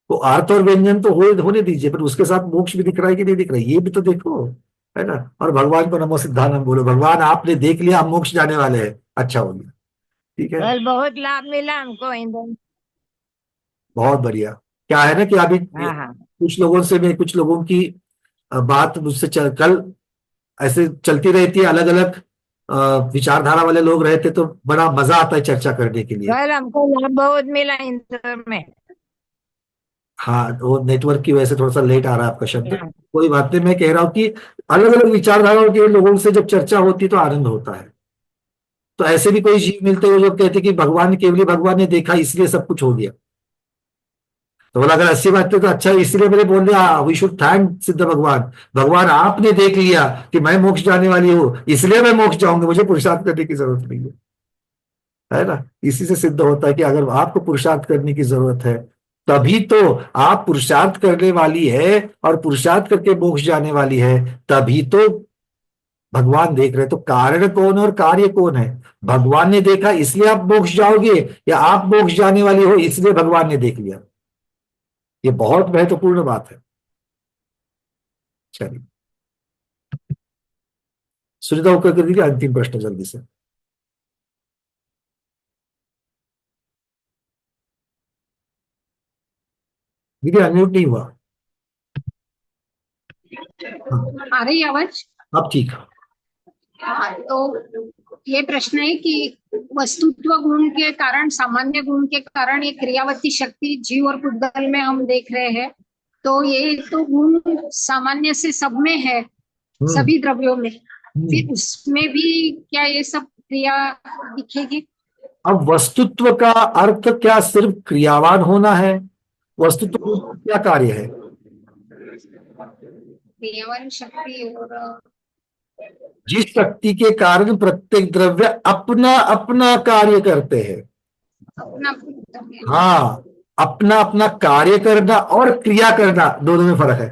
तो अर्थ और व्यंजन तो होने दीजिए, पर उसके साथ मोक्ष भी दिख रहा है कि नहीं दिख रहा है, ये भी तो देखो, है ना। और भगवान को नमो सिद्धानम बोलो, भगवान आपने देख लिया हम मोक्ष जाने वाले हैं, अच्छा हो गया। ठीक है, कल बहुत लाभ मिला हमको इन बहुत बढ़िया। क्या है ना कि अभी कुछ लोगों से मैं, कुछ लोगों की बात मुझसे कल ऐसे चलती रहती है, अलग अलग विचारधारा वाले लोग रहते तो बड़ा मजा आता है चर्चा करने के लिए। कल हमको लाभ बहुत मिला इंदौर में। हाँ, वो नेटवर्क की वजह से थोड़ा सा लेट आ रहा है आपका शब्द, कोई बात नहीं। मैं कह रहा हूँ कि अलग अलग विचारधाराओं के लोगों से जब चर्चा होती तो आनंद होता है। तो ऐसे भी कोई जीव मिलते हैं जो कहते कि भगवान केवल भगवान ने देखा इसलिए सब कुछ हो गया। तो बोला अगर ऐसी बात है तो अच्छा, इसलिए मैंने बोल दिया वी शुड थैंक सिद्ध भगवान, भगवान आपने देख लिया कि मैं मोक्ष जाने वाली हूँ इसलिए मैं मोक्ष जाऊंगी, मुझे पुरुषार्थ करने की जरूरत नहीं है ना। इसी से सिद्ध होता है कि अगर आपको पुरुषार्थ करने की जरूरत है तभी तो आप पुरुषार्थ करने वाली है, और पुरुषार्थ करके मोक्ष जाने वाली है, तभी तो भगवान देख रहे। तो कारण कौन और कार्य कौन है? भगवान ने देखा इसलिए आप मोक्ष जाओगे, या आप मोक्ष जाने वाली हो इसलिए भगवान ने देख लिया? ये बहुत महत्वपूर्ण बात है। चलिए सुनीता होकर कर दीजिए अंतिम प्रश्न जल्दी से। दीदी अनम्यूट नहीं हुआ। आ रही आवाज? अब ठीक है। हाँ, तो ये प्रश्न है कि वस्तुत्व गुण के कारण, सामान्य गुण के कारण ये क्रियावती शक्ति जीव और पुद्गल में हम देख रहे हैं। तो ये तो गुण सामान्य से सब में है, सभी द्रव्यों में, फिर उसमें भी क्या ये सब क्रिया दिखेगी? अब वस्तुत्व का अर्थ क्या सिर्फ क्रियावान होना है? वस्तुत्व क्या कार्य है? क्रियावान शक्ति, और जिस शक्ति के कारण प्रत्येक द्रव्य अपना अपना कार्य करते हैं। हाँ, अपना अपना कार्य करना और क्रिया करना दोनों में फर्क है।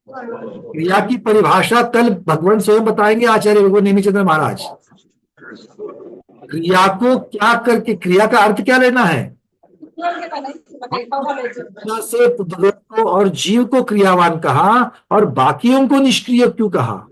क्रिया की परिभाषा कल भगवान स्वयं बताएंगे, आचार्य भगवान नेमिचंद्र महाराज। क्रिया को क्या करके, क्रिया का अर्थ क्या लेना है? से पुद्गल को और जीव को क्रियावान कहा और बाकियों को निष्क्रिय क्यों कहा?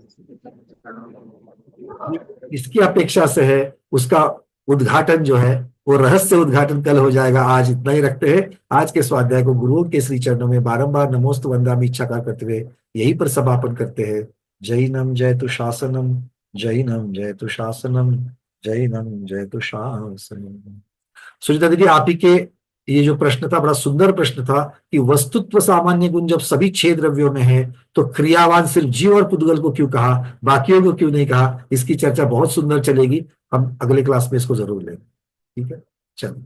इसकी अपेक्षा से है, उसका उद्घाटन जो है वो रहस्य उद्घाटन कल हो जाएगा। आज इतना ही रखते हैं। आज के स्वाध्याय को गुरुओं के श्री चरणों में बारंबार नमोस्तु वंदामि इच्छाकार करते हुए यहीं पर समापन करते हैं। जैनम जयतु शासनम, जैनम जयतु शासनम, जैनम जयतु शासनम। सुचिता दीदी, आप ही के ये जो प्रश्न था बड़ा सुंदर प्रश्न था कि वस्तुत्व सामान्य गुण जब सभी 6 द्रव्यों में है तो क्रियावान सिर्फ जीव और पुद्गल को क्यों कहा, बाकियों को क्यों नहीं कहा? इसकी चर्चा बहुत सुंदर चलेगी। हम अगले क्लास में इसको जरूर लेंगे। ठीक है, चलो।